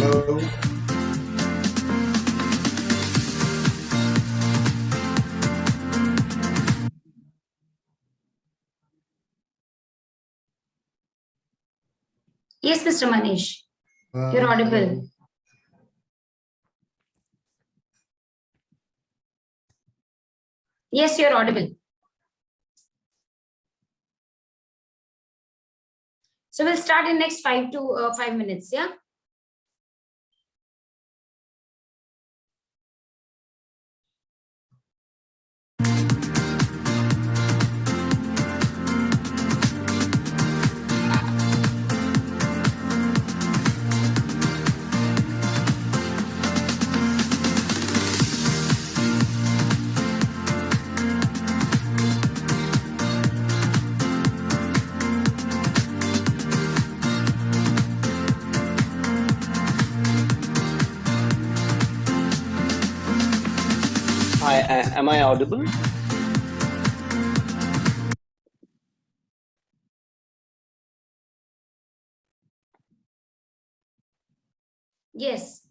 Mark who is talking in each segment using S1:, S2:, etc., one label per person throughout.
S1: Hello.
S2: Yes, Mr. Manish, you're audible. Yes, you're audible. So we'll start in next 5 minutes, yeah?
S3: Hi, am I audible?
S2: Yes.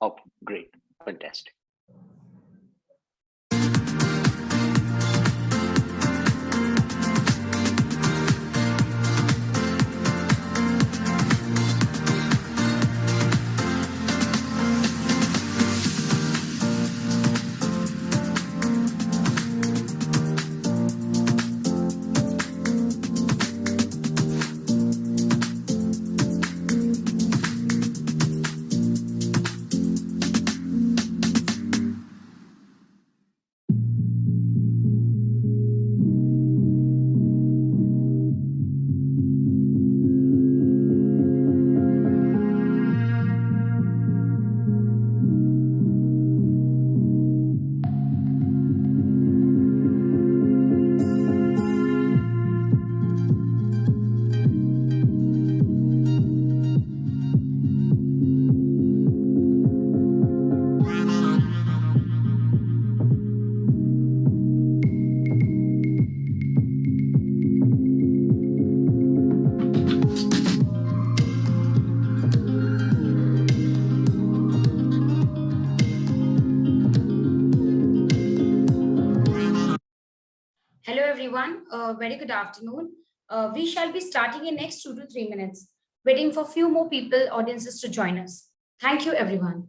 S3: Okay, great, fantastic.
S2: Hello, everyone. Very good afternoon. We shall be starting in next 2 to 3 minutes, waiting for few more people, audiences to join us. Thank you, everyone.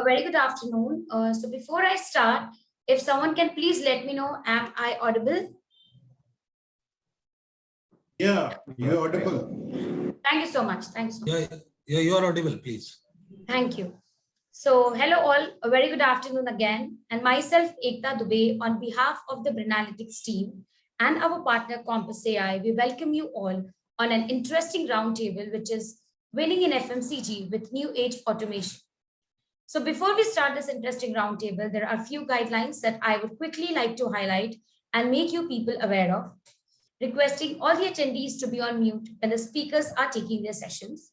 S2: very good afternoon. So before I start, if someone can please let me know, am I audible?
S1: Yeah, you're audible.
S2: Thank you so much. Thank you so much.
S4: Yeah, you are audible, please.
S2: Thank you. So hello all, a very good afternoon again. And myself, Ekta Dubey, on behalf of the Brinalytics team and our partner Compass AI, we welcome you all on an interesting roundtable, which is winning in FMCG with new age automation. So before we start this interesting roundtable, there are a few guidelines that I would quickly like to highlight and make you people aware of, requesting all the attendees to be on mute when the speakers are taking their sessions.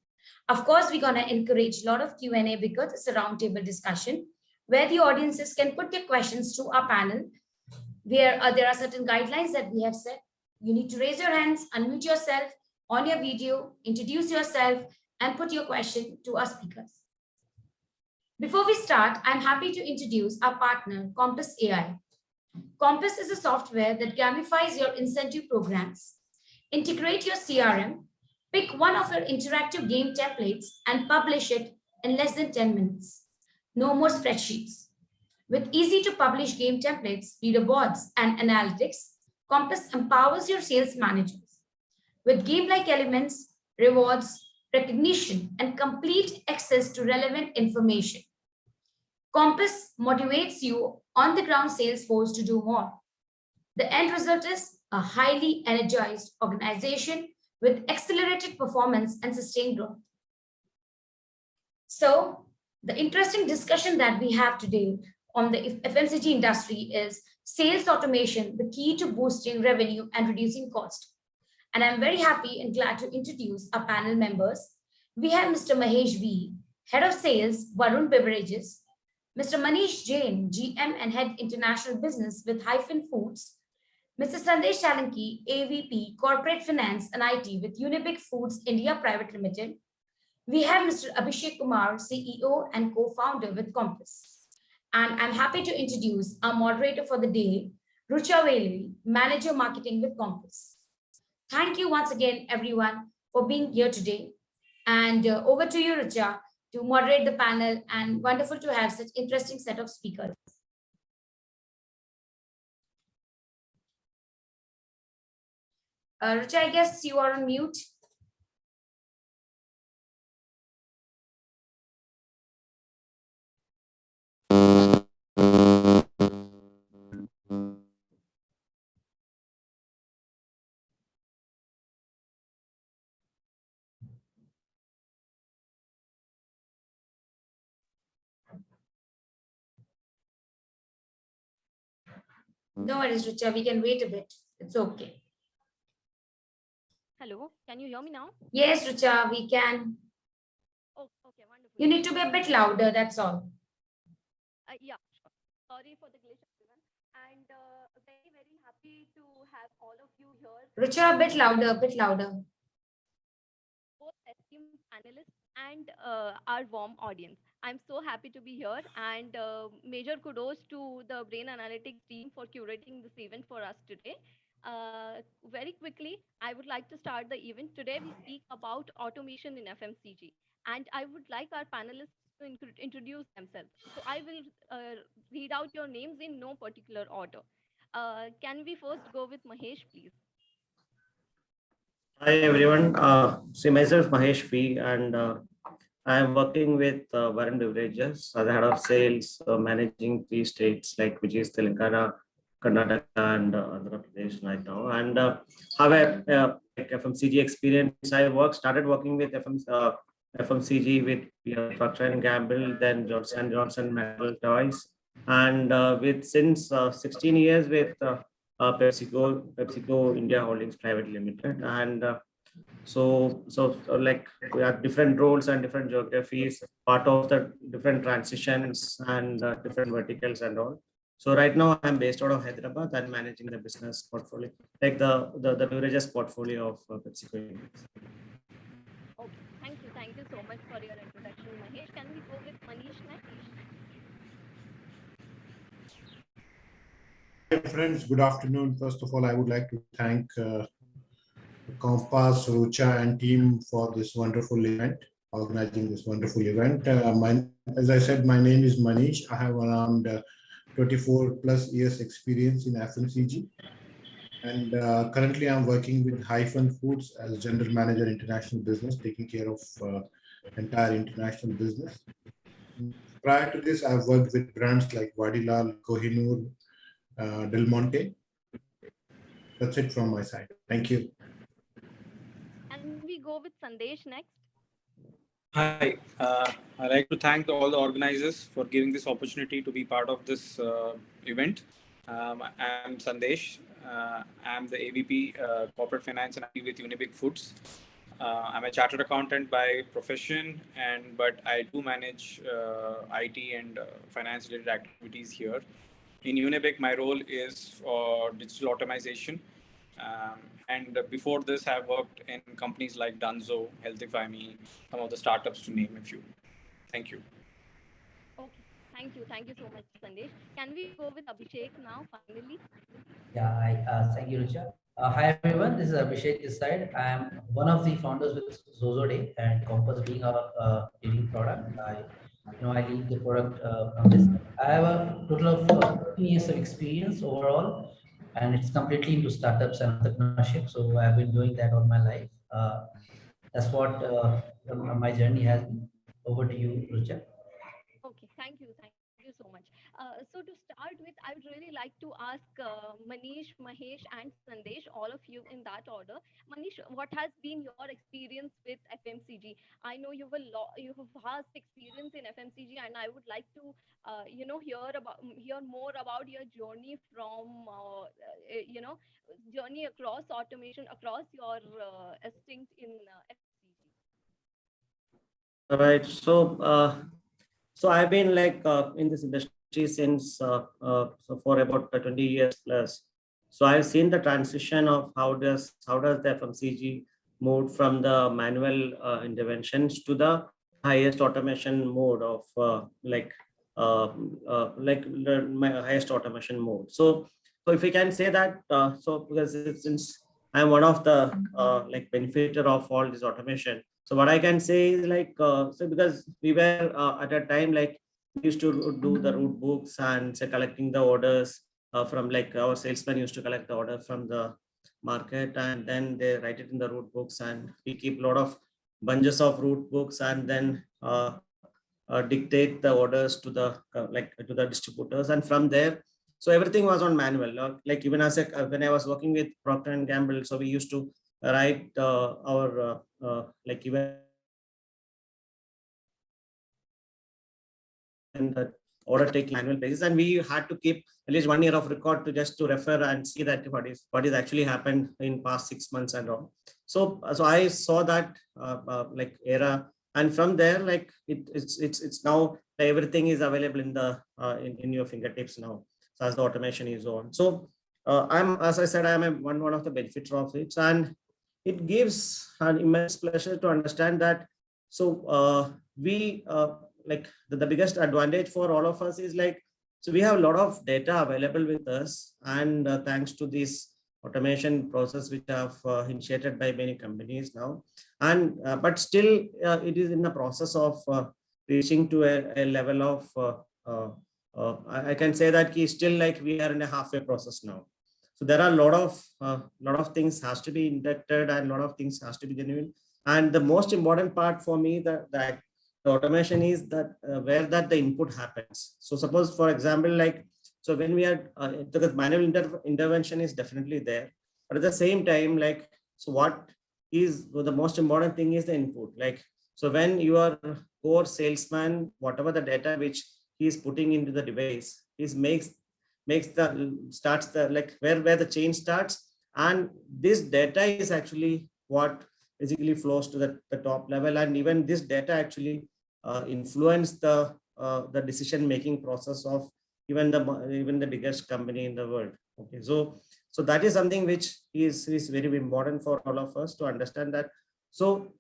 S2: Of course, we're going to encourage a lot of Q&A because it's a roundtable discussion where the audiences can put their questions to our panel, where there are certain guidelines that we have set. You need to raise your hands, unmute yourself on your video, introduce yourself, and put your question to our speakers. Before we start, I'm happy to introduce our partner, Compass AI. Compass is a software that gamifies your incentive programs. Integrate your CRM, pick one of your interactive game templates, and publish it in less than 10 minutes. No more spreadsheets. With easy to publish game templates, leaderboards, and analytics, Compass empowers your sales managers. With game-like elements, rewards, recognition, and complete access to relevant information, Compass motivates you on the ground sales force to do more. The end result is a highly energized organization with accelerated performance and sustained growth. So, the interesting discussion that we have today on the FMCG industry is sales automation, the key to boosting revenue and reducing cost. And I'm very happy and glad to introduce our panel members. We have Mr. Mahesh V, Head of Sales, Varun Beverages, Mr. Manish Jain, GM and Head International Business with Hyphen Foods, Mr. Sandesh Chalanki, AVP Corporate Finance and IT with Unibic Foods India Private Limited. We have Mr. Abhishek Kumar, CEO and co-founder with Compass. And I'm happy to introduce our moderator for the day, Rucha Velu, Manager Marketing with Compass. Thank you once again, everyone, for being here today. And over to you, Rucha, to moderate the panel, and wonderful to have such interesting set of speakers. Rucha, I guess you are on mute. No worries, Rucha, we can wait a bit. It's okay.
S5: Hello, can you hear me now?
S2: Yes, Rucha, we can.
S5: Oh, okay, wonderful.
S2: You need to be a bit louder, that's all.
S5: Yeah, sure. Sorry for the glitch, everyone. And very, very happy to have all of you here.
S2: Rucha, a bit louder, a bit louder.
S5: Both esteemed panelists and our warm audience. I'm so happy to be here, and major kudos to the Brain Analytics team for curating this event for us today. Very quickly, I would like to start the event. Today, we speak about automation in FMCG, and I would like our panelists to introduce themselves. So I will read out your names in no particular order. Can we first go with Mahesh, please?
S6: Hi everyone. Myself Mahesh V, and I am working with Varun Beverages as the head of sales, managing 3 states like which is Telangana, Karnataka, and Andhra Pradesh right now. And have a like FMCG experience. Started working with FMCG with Procter and Gamble, then Johnson Johnson Medical Toys, and with since 16 years with PepsiCo India Holdings Private Limited, and like we have different roles and different geographies, part of the different transitions and different verticals and all. So right now I'm based out of Hyderabad and managing the business portfolio, like the beverages portfolio of PepsiCo.
S5: Okay, thank you so much for your introduction, Mahesh. Can we go with Manish next?
S1: Hi friends, good afternoon. First of all, I would like to thank Compass, Rucha and team for this wonderful event. organizing this wonderful event. As I said, my name is Manish. I have around 24 plus years experience in FMCG. And currently I'm working with Hyphen Foods as General Manager International Business, taking care of entire international business. Prior to this, I've worked with brands like Vadilal, Kohinoor, Del Monte. That's it from my side. Thank you.
S5: And we go with Sandesh next.
S7: Hi, I'd like to thank all the organizers for giving this opportunity to be part of this event. I'm Sandesh. I'm the AVP Corporate Finance and IT with Unibig Foods. I'm a chartered accountant by profession, but I do manage IT and finance related activities here. In Unibig, my role is for digital automation. Um, and before this, I've worked in companies like Dunzo, Healthify Me, some of the startups to name a few. Thank you.
S5: Okay, thank you so much, Sandesh. Can we go with Abhishek now, finally?
S8: Yeah, thank you, Richa. Hi, everyone. This is Abhishek this side. I am one of the founders with Zozo Day and Compass being our leading product. I lead the product from this. I have a total of 15 years of experience overall, and it's completely into startups and entrepreneurship. So I've been doing that all my life. That's what my journey has been. Over to you, Richa.
S5: Okay, thank you so much. So to start with, I would really like to ask Manish, Mahesh, and Sandesh, all of you in that order. Manish, what has been your experience with FMCG? I know you have vast experience in FMCG, and I would like to, hear more about your journey from, journey across automation, across your stint in FMCG.
S6: All right. So I've been like in this industry since so for about 20 years plus. So I've seen the transition of how does the FMCG move from the manual interventions to the highest automation mode of my highest automation mode. So if we can say that, because since I'm one of the like benefiter of all this automation, so what I can say is like, so because we were at a time like we used to do the root books and say collecting the orders from like our salesman used to collect the order from the market and then they write it in the root books and we keep a lot of bunches of root books and then dictate the orders to the to the distributors and from there. So everything was on manual. Like even as when I was working with Procter and Gamble, so we used to write our like even the order taking annual basis, and we had to keep at least 1 year of record to just to refer and see that what is actually happened in past 6 months and all. So I saw that like era, and from there like it's now everything is available in the in your fingertips now. So as the automation is on, so I'm, as I said, I'm one of the benefits of it, and it gives an immense pleasure to understand that. So we like the biggest advantage for all of us is like, so we have a lot of data available with us, and thanks to this automation process which have initiated by many companies now, and but still it is in the process of reaching to a level of I can say that still like we are in a halfway process now. So there are a lot of things has to be inducted and a lot of things has to be genuine. And the most important part for me that the automation is that where that the input happens. So suppose for example, like, so when we are the manual intervention is definitely there, but at the same time, like, so what is the most important thing is the input. Like, so when you are core salesman, whatever the data which he is putting into the device is makes the starts the like where the change starts, and this data is actually what basically flows to the top level, and even this data actually influence the decision making process of even the biggest company in the world. Okay, so that is something which is very important for all of us to understand that. So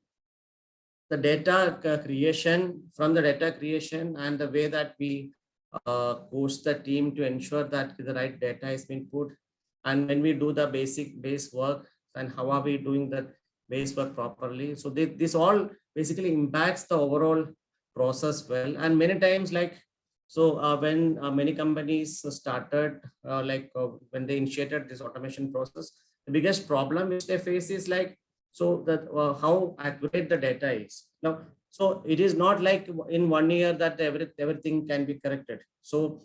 S6: the data creation, from the data creation and the way that we coach the team to ensure that the right data is being put, and when we do the base work, and how are we doing that base work properly. So this all basically impacts the overall process well. And many times, like, so when many companies started, when they initiated this automation process, the biggest problem which they face is like, so that how accurate the data is. Now, so it is not like in 1 year that everything can be corrected. So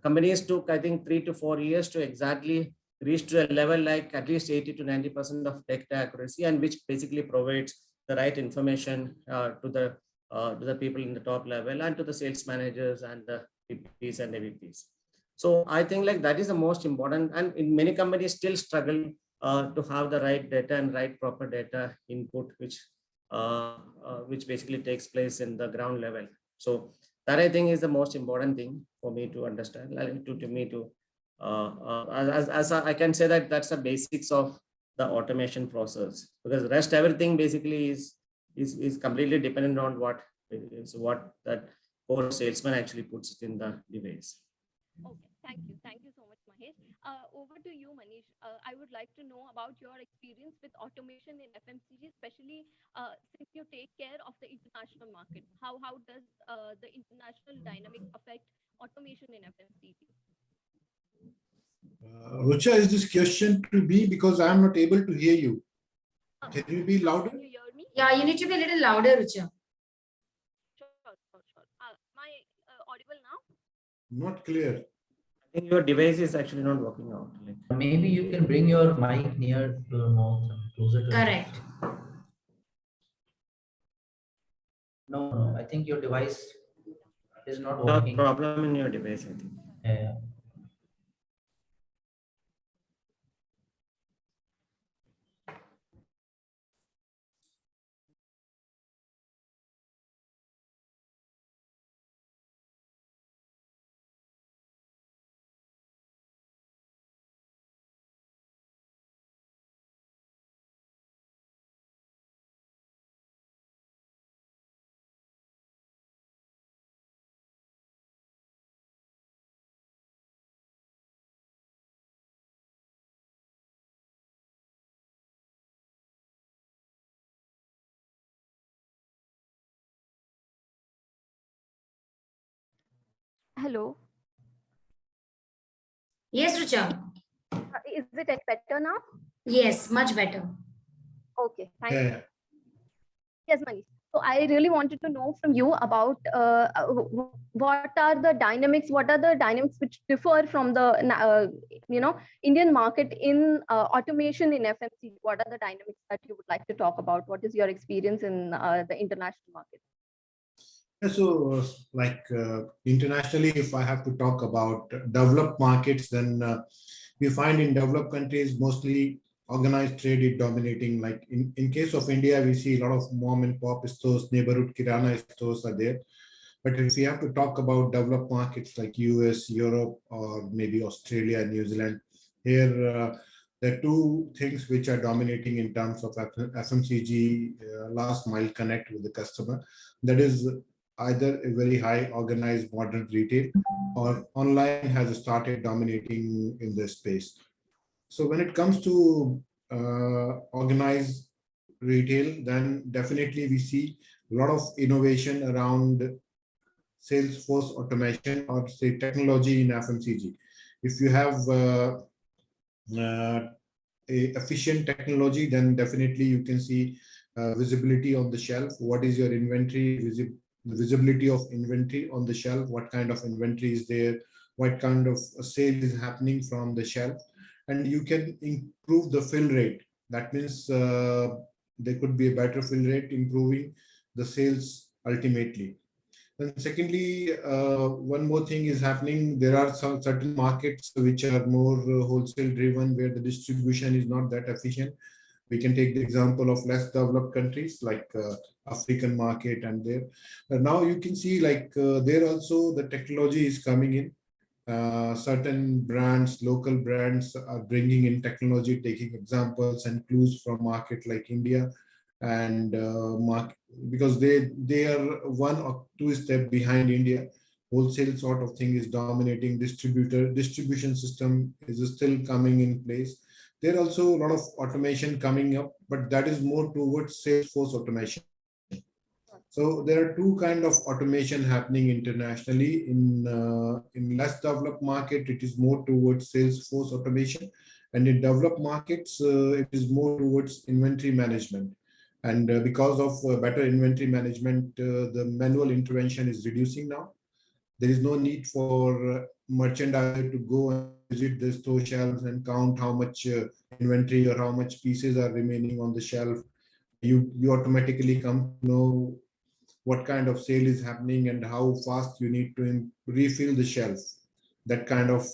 S6: companies took, I think, 3 to 4 years to exactly reach to a level like at least 80 to 90% of data accuracy, and which basically provides the right information to the people in the top level and to the sales managers and the VPs and AVPs. So I think like that is the most important, and in many companies still struggle to have the right data and right proper data input, which basically takes place in the ground level. So that I think is the most important thing for me to understand, to me to as I can say that that's the basics of the automation process, because the rest everything basically is completely dependent on what that core salesman actually puts it in the device.
S5: Okay, thank you so much, Mahesh. Over to you, Manish. I would like to know about your experience with automation in FMCG, especially since you take care of the international market. How does the international dynamics affect automation in FMCG?
S1: Rucha, is this question to me because I'm not able to hear you? Can you be louder?
S5: Can you hear me?
S2: Yeah, you need to be a little louder, Rucha.
S5: Sure. Am I audible now?
S1: Not clear.
S6: I think your device is actually not working out. Like,
S8: Maybe you can bring your mic near to your mouth and closer to
S2: Correct.
S8: No, I think your device is not
S6: a
S8: working.
S6: problem in your device, I think.
S8: Yeah.
S5: Hello.
S2: Yes, Rucha.
S5: Is it any better now?
S2: Yes, much better.
S5: Okay, thank you.
S1: Yeah.
S5: Yes, Manish. So I really wanted to know from you about what are the dynamics? What are the dynamics which differ from the Indian market in automation in FMCG? What are the dynamics that you would like to talk about? What is your experience in the international market?
S1: So, internationally, if I have to talk about developed markets, then we find in developed countries mostly organized trade is dominating. Like in case of India, we see a lot of mom and pop stores, neighborhood kirana stores are there. But if we have to talk about developed markets like US, Europe, or maybe Australia, New Zealand, here there are two things which are dominating in terms of FMCG last mile connect with the customer. That is either a very high organized modern retail or online has started dominating in this space. So when it comes to organized retail, then definitely we see a lot of innovation around Salesforce automation or say technology in FMCG. If you have a efficient technology, then definitely you can see visibility on the shelf. What is your inventory? Visibility of inventory on the shelf. What kind of inventory is there? What kind of sale is happening from the shelf? And you can improve the fill rate. That means there could be a better fill rate, improving the sales ultimately. And secondly, one more thing is happening. There are some certain markets which are more wholesale driven, where the distribution is not that efficient. We can take the example of less developed countries like African market, and there. Now you can see like there also the technology is coming in. Certain brands, local brands are bringing in technology, taking examples and clues from market like India, and because they are one or two step behind India. wholesale sort of thing is dominating. Distribution system is still coming in place. There are also a lot of automation coming up, but that is more towards Salesforce automation. So there are two kind of automation happening internationally. In less developed market, it is more towards Salesforce automation, and in developed markets, it is more towards inventory management. And because of better inventory management, the manual intervention is reducing now. There is no need for merchandiser to go and visit the store shelves and count how much inventory or how much pieces are remaining on the shelf. You automatically come to know what kind of sale is happening and how fast you need to refill the shelf. That kind of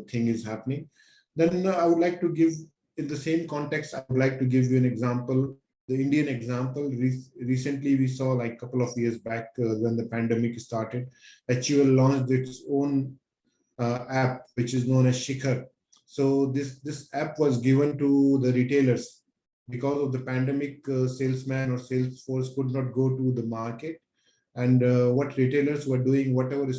S1: thing is happening. Then I would like to give, in the same context, I would like to give you an example, the Indian example. Recently, we saw like a couple of years back when the pandemic started, HUL launched its own app, which is known as Shikhar. So this app was given to the retailers because of the pandemic. Salesman or sales force could not go to the market, and what retailers were doing, whatever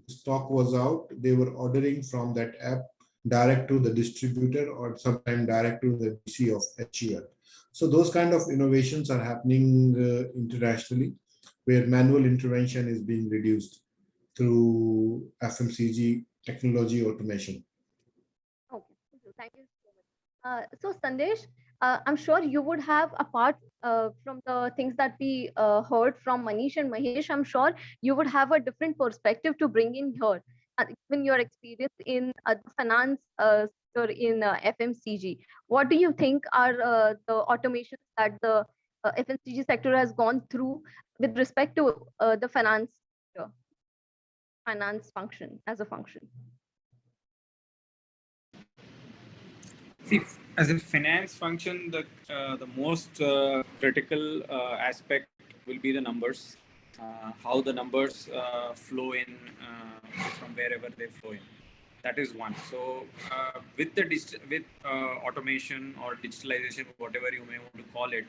S1: stock was out, they were ordering from that app direct to the distributor or sometimes direct to the DC of HUL. So those kind of innovations are happening internationally, where manual intervention is being reduced through FMCG technology automation.
S5: Okay, thank you so much. So Sandesh, I'm sure you would have, apart from the things that we heard from Manish and Mahesh, I'm sure you would have a different perspective to bring in here, given your experience in the finance sector in FMCG. What do you think are the automations that the FMCG sector has gone through with respect to the finance function as a function?
S7: See, as a finance function, the most critical aspect will be the numbers, how the numbers flow in from wherever they flow in. That is one. So with automation or digitalization, whatever you may want to call it,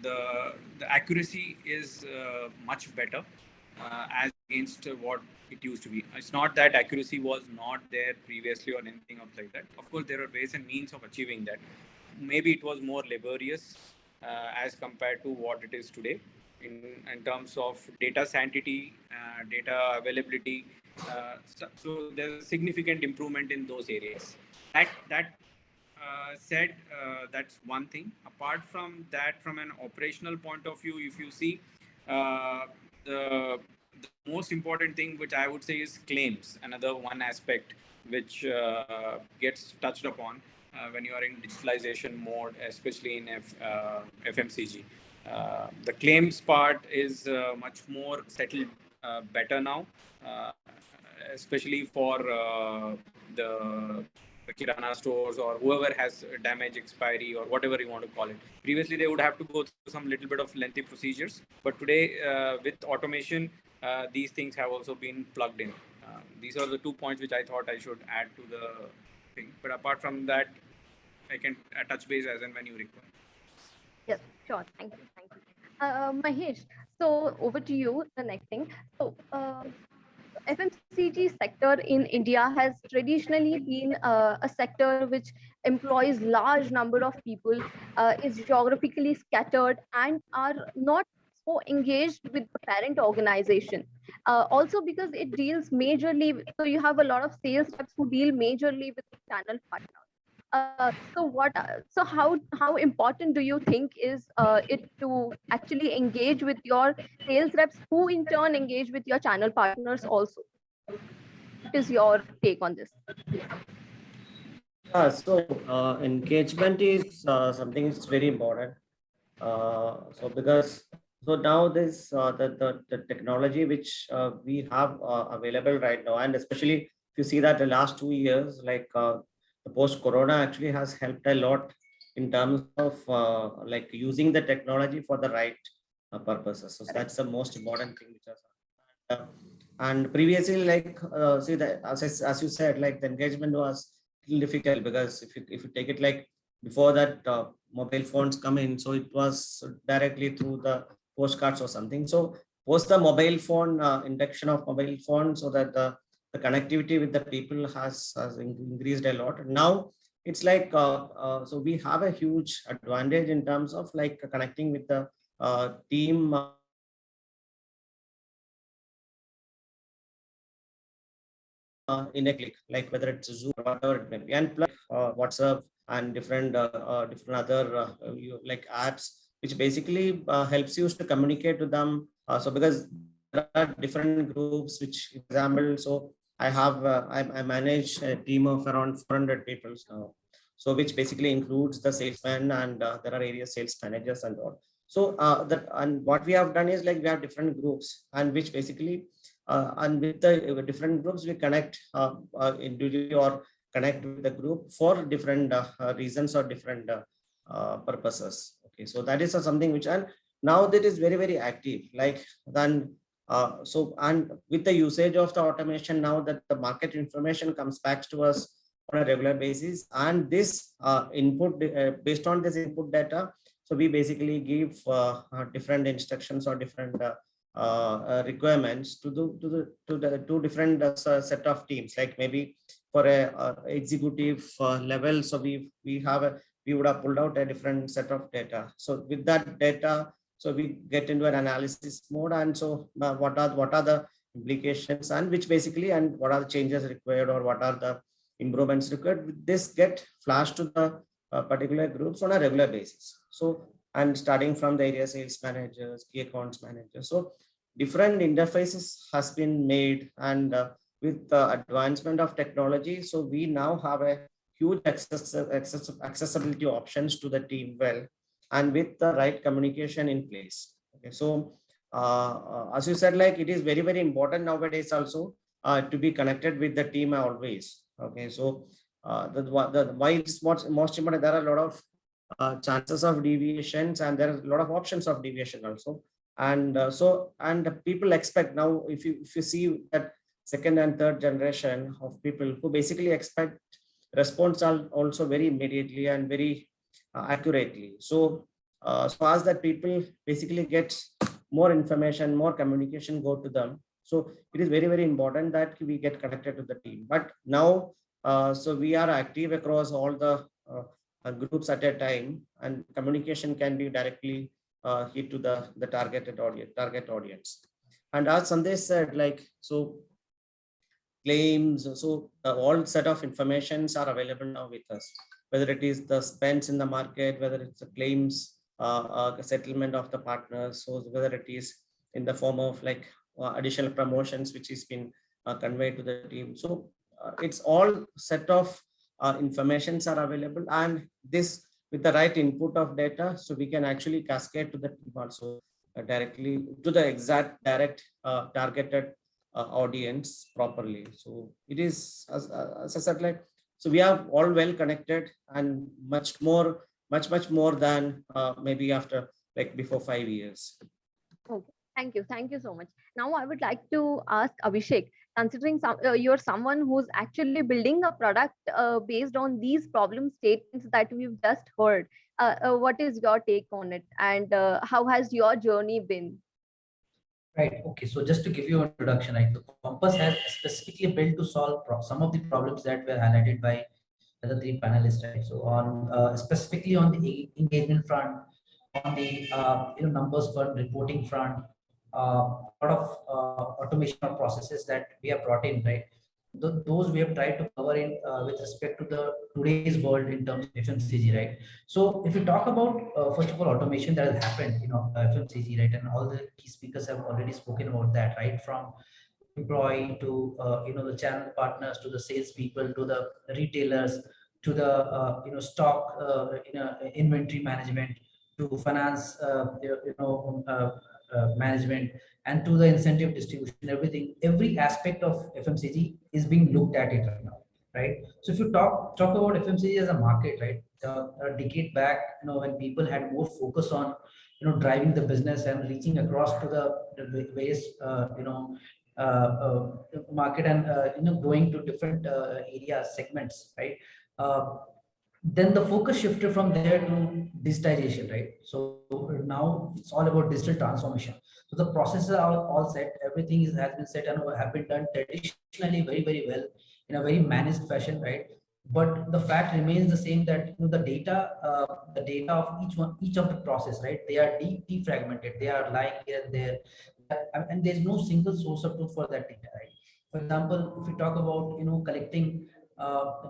S7: the accuracy is much better as against what it used to be. It's not that accuracy was not there previously or anything of like that. Of course, there are ways and means of achieving that. Maybe it was more laborious as compared to what it is today in terms of data sanctity, data availability. So there's a significant improvement in those areas. That said, that's one thing. Apart from that, from an operational point of view, if you see, the most important thing which I would say is claims. Another one aspect which gets touched upon when you are in digitalization mode, especially in FMCG. The claims part is much more settled better now, especially for the Kirana stores or whoever has damage expiry or whatever you want to call it. Previously, they would have to go through some little bit of lengthy procedures, but today with automation, these things have also been plugged in. These are the 2 points which I thought I should add to the thing. But apart from that, I can touch base as and when you require.
S5: Yes, sure. Thank you. Thank you. Mahesh, so over to you, the next thing. So FMCG sector in India has traditionally been a sector which employs large number of people, is geographically scattered and are not so engaged with the parent organization. Also because it deals majorly, so you have a lot of sales reps who deal majorly with the channel partners. So how important do you think is it to actually engage with your sales reps, who in turn engage with your channel partners also? What is your take on this?
S6: Engagement is something that's very important. So now this the technology which we have available right now, and especially if you see that the last 2 years, like the post corona actually has helped a lot in terms of like using the technology for the right purposes. So that's the most important thing which has happened. And previously, like see that as you said, like the engagement was difficult, because if you take it like before that mobile phones come in, so it was directly through the postcards or something. So post the mobile phone induction of mobile phone, so that the connectivity with the people has increased a lot. Now it's like so we have a huge advantage in terms of like connecting with the team in a click, like whether it's Zoom or whatever it may be, and plus WhatsApp and different other like apps, which basically helps you to communicate to them. So because there are different groups, which example, so I manage a team of around 400 people now. So which basically includes the salesman, and there are area sales managers and all. So that, and what we have done is like we have different groups, and which basically and with the different groups we connect individually or connect with the group for different reasons or different purposes. Okay, so that is something which, and now that is very active, like then so, and with the usage of the automation, now that the market information comes back to us on a regular basis, and this input based on this input data, so we basically give different instructions or different requirements to the two different set of teams, like maybe for a executive level. So we would have pulled out a different set of data. So with that data, so we get into an analysis mode, and so what are the implications, and which basically, and what are the changes required, or what are the improvements required. This get flashed to the particular groups on a regular basis. So, and starting from the area sales managers, key accounts managers, so different interfaces has been made, and with the advancement of technology, so we now have a huge accessibility options to the team, well, and with the right communication in place. Okay, so as you said, like it is very important nowadays also to be connected with the team always. Okay, so the why it's most important, there are a lot of chances of deviations, and there are a lot of options of deviation also. And so, and people expect now, if you see that second and third generation of people who basically expect response are also very immediately and very accurately. So so as that people basically get more information, more communication go to them. So it is very important that we get connected to the team. But now so we are active across all the groups at a time, and communication can be directly hit to the target audience. And as Sandesh said, like, so claims, so all set of informations are available now with us, whether it is the spends in the market, whether it's the claims settlement of the partners, so whether it is in the form of like additional promotions which has been conveyed to the team. So it's all set of informations are available, and this with the right input of data, so we can actually cascade to the team also directly to the exact direct targeted audience properly. So it is, as I said, like, so we are all well connected, and much more than maybe after, like, before 5 years.
S5: Okay, thank you so much. Now I would like to ask Abhishek, considering you're someone who's actually building a product based on these problem statements that we've just heard. What is your take on it, and how has your journey been?
S8: Right. Okay. So just to give you an introduction, right, the Compass has specifically built to solve some of the problems that were highlighted by the three panelists, right? So on specifically on the engagement front, on the numbers front, reporting front, a lot of automation of processes that we have brought in, right? Those we have tried to cover in with respect to the today's world in terms of FMCG, right? So if you talk about first of all automation that has happened, FMCG, right, and all the key speakers have already spoken about that, right? From employee to the channel partners, to the salespeople, to the retailers, to the stock inventory management, to finance management, and to the incentive distribution. Every aspect of FMCG is being looked at it right now, right? So if you talk about FMCG as a market, right, a decade back, when people had more focus on driving the business and reaching across to the various market, and going to different areas, segments, right? then the focus shifted from there to digitization, right? So now it's all about digital transformation. So the processes are all set, everything has been set and have been done traditionally very well in a very managed fashion, right? But the fact remains the same, that the data of each of the process, right, they are defragmented, they are lying here and there, and there's no single source of truth for that data, right? For example, if we talk about collecting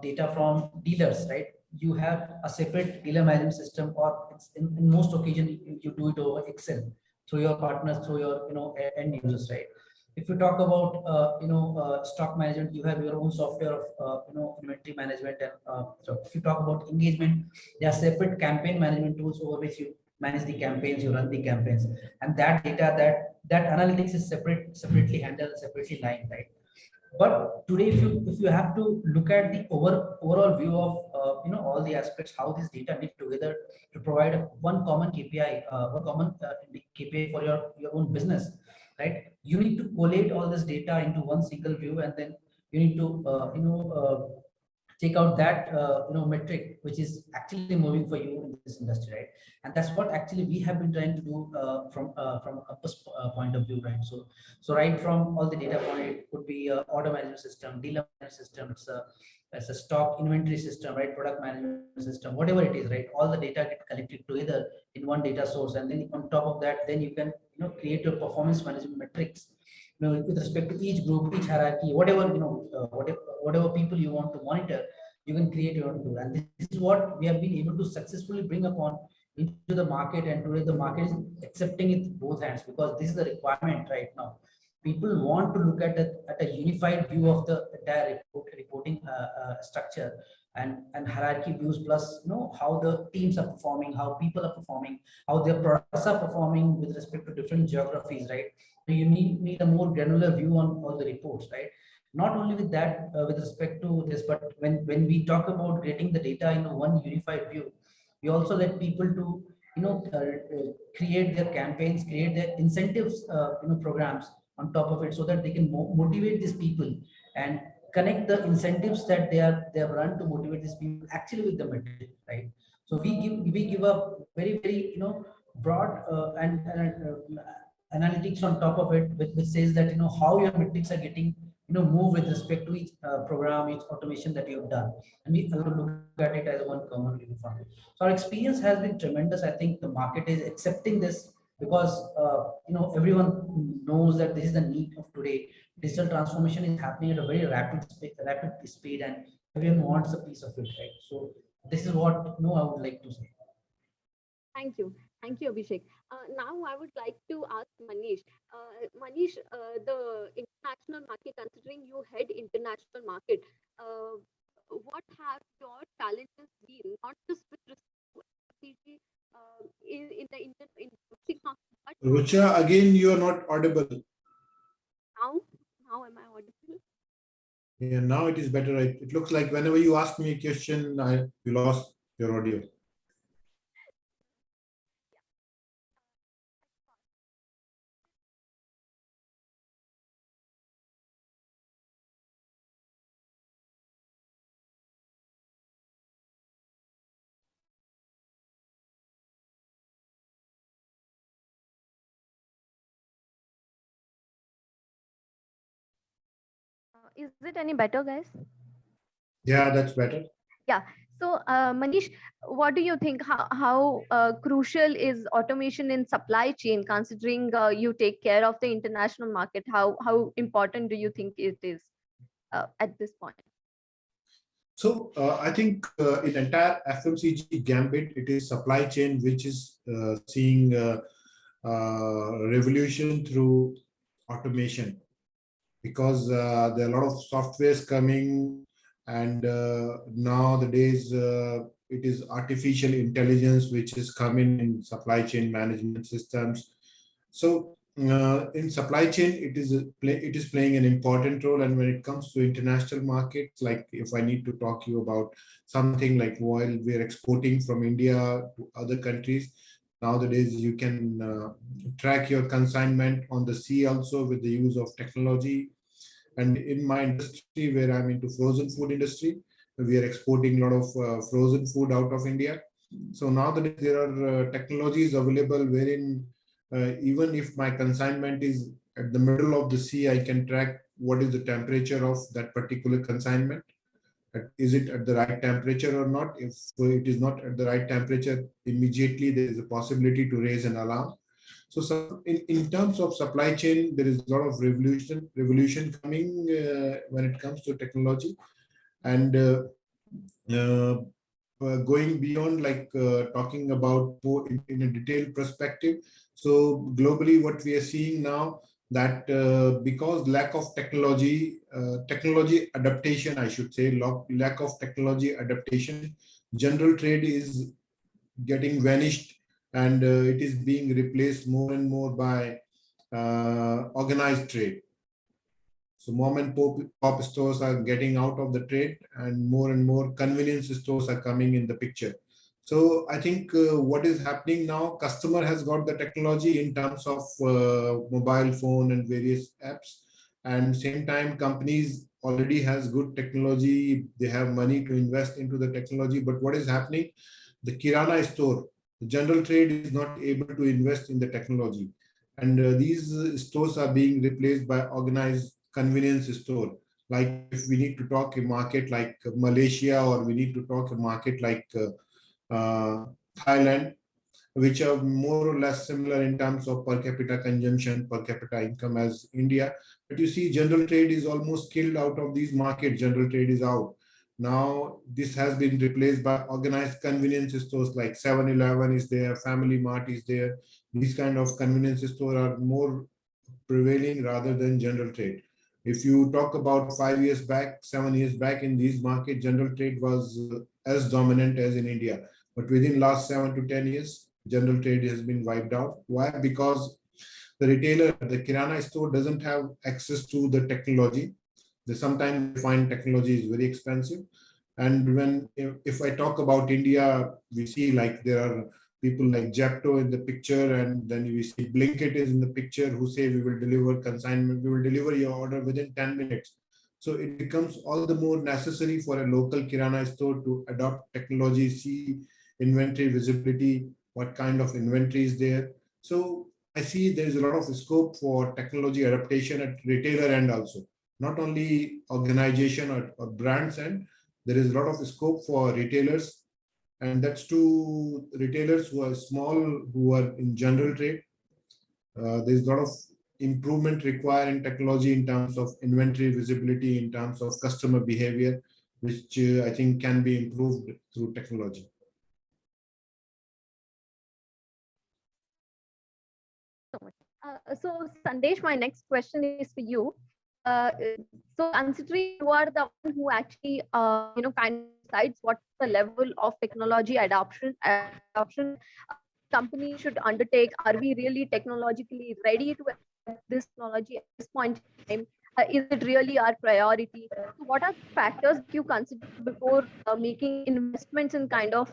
S8: data from dealers, right? You have a separate dealer management system, or it's in most occasions you do it over Excel through your partners, through your end users, right? If you talk about stock management, you have your own software of inventory management, and so if you talk about engagement, there are separate campaign management tools over which you manage the campaigns, you run the campaigns, and that data, that analytics is separately handled, separately lined, right? But today, if you have to look at the overall view of all the aspects, how this data knit together to provide one common KPI, one common KPI for your own business, right? You need to collate all this data into one single view, and then you need to take out that metric which is actually moving for you in this industry, right? And that's what actually we have been trying to do from a compass point of view, right? So right from all the data point, it could be a order management system, dealer management system, it's a stock inventory system, right, product management system, whatever it is, right? All the data get collected together in one data source, and then on top of that, then you can create your performance management metrics, with respect to each group, each hierarchy, whatever whatever people you want to monitor, you can create your own tool. And this is what we have been able to successfully bring upon into the market, and today the market is accepting it with both hands, because this is the requirement right now. People want to look at a unified view of the entire reporting structure, and hierarchy views, plus how the teams are performing, how people are performing, how their products are performing with respect to different geographies, right? So you need a more granular view on all the reports, right? Not only with that, with respect to this, but when we talk about getting the data in one unified view, we also let people to create their campaigns, create their incentives, programs on top of it, so that they can motivate these people, and connect the incentives that they have run to motivate these people actually with the metric, right? So we give a very broad analytics on top of it, which says that how your metrics are getting move with respect to each program, each automation that you have done, and we have to look at it as one common uniform. So our experience has been tremendous. I think the market is accepting this, because everyone knows that this is the need of today. Digital transformation is happening at a very rapid speed, and everyone wants a piece of it, right? So this is what I would like to say.
S5: Thank you. Thank you, Abhishek. Now I would like to ask Manish. Manish, the international market, considering you head international market, what have your challenges been, not just with respect to FMCG, in the in domestic market, but
S1: Rucha, again, you are not audible.
S5: now, now am I audible?
S1: Yeah, now it is better. It looks like whenever you ask me a question, you lost your audio.
S5: Is it any better, guys?
S1: Yeah, that's better.
S5: Yeah. So, Manish, what do you think? How crucial is automation in supply chain, considering you take care of the international market? How important do you think it is at this point?
S1: So I think in entire FMCG gambit, it is supply chain which is seeing revolution through automation, because there are a lot of softwares coming, and nowadays it is artificial intelligence which is coming in supply chain management systems. So in supply chain, it is playing an important role. And when it comes to international markets, like if I need to talk to you about something like while we're exporting from India to other countries, nowadays you can track your consignment on the sea also with the use of technology. And in my industry, where I'm into frozen food industry, We are exporting a lot of frozen food out of India. So nowadays there are technologies available wherein even if my consignment is at the middle of the sea, I can track what is the temperature of that particular consignment. Is it at the right temperature or not? If it is not at the right temperature, immediately there is a possibility to raise an alarm. So in terms of supply chain, there is a lot of revolution coming when it comes to technology. And uh, going beyond, like talking about in a detailed perspective. So globally, what we are seeing now, that because lack of technology adaptation, I should say, lack of technology adaptation, general trade is getting vanished, and it is being replaced more and more by organized trade. So mom and pop stores are getting out of the trade, and more convenience stores are coming in the picture. So I think what is happening now, customer has got the technology in terms of mobile phone and various apps, and same time companies already has good technology. They have money to invest into the technology. But what is happening? The Kirana store, the general trade is not able to invest in the technology, and these stores are being replaced by organized convenience store. Like if we need to talk a market like Malaysia, or we need to talk a market like Thailand, which are more or less similar in terms of per capita consumption, per capita income as India. But you see, general trade is almost killed out of these markets. General trade is out. Now, this has been replaced by organized convenience stores like 7-Eleven is there, Family Mart is there. These kind of convenience stores are more prevailing rather than general trade. If you talk about 5 years back, 7 years back, in these markets, general trade was as dominant as in India. But within last 7 to 10 years, general trade has been wiped out. Why? Because the retailer, the Kirana store doesn't have access to the technology. They sometimes find technology is very expensive. And if I talk about India, we see like there are people like Japto in the picture, and then we see Blinkit is in the picture, who say we will deliver consignment, we will deliver your order within 10 minutes. So it becomes all the more necessary for a local Kirana store to adopt technology, see inventory visibility, what kind of inventory is there. So I see there's a lot of scope for technology adaptation at retailer end also, not only organization or brands end. There is a lot of scope for retailers, and that's to retailers who are small, who are in general trade. There's a lot of improvement required in technology in terms of inventory visibility, in terms of customer behavior, which I think can be improved through technology.
S5: So Sandesh, my next question is for you. Uh, so considering you are the one who actually, kind of decides what the level of technology adoption company should undertake. Are we really technologically ready to accept this technology at this point in time? Is it really our priority? So what are the factors that you consider before making investments in kind of,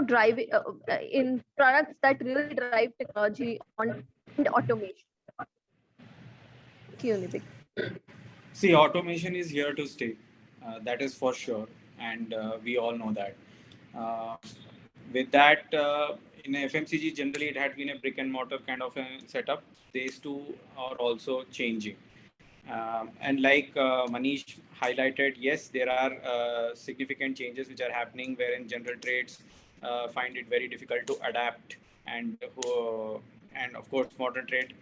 S5: drive in products that really drive technology on and automation? Unibig.
S7: See, automation is here to stay. That is for sure, and we all know that. Uh, with that, in FMCG, generally it had been a brick and mortar kind of a setup. These two are also changing. And like Manish highlighted, yes, there are significant changes which are happening wherein general trades find it very difficult to adapt, and of course modern trade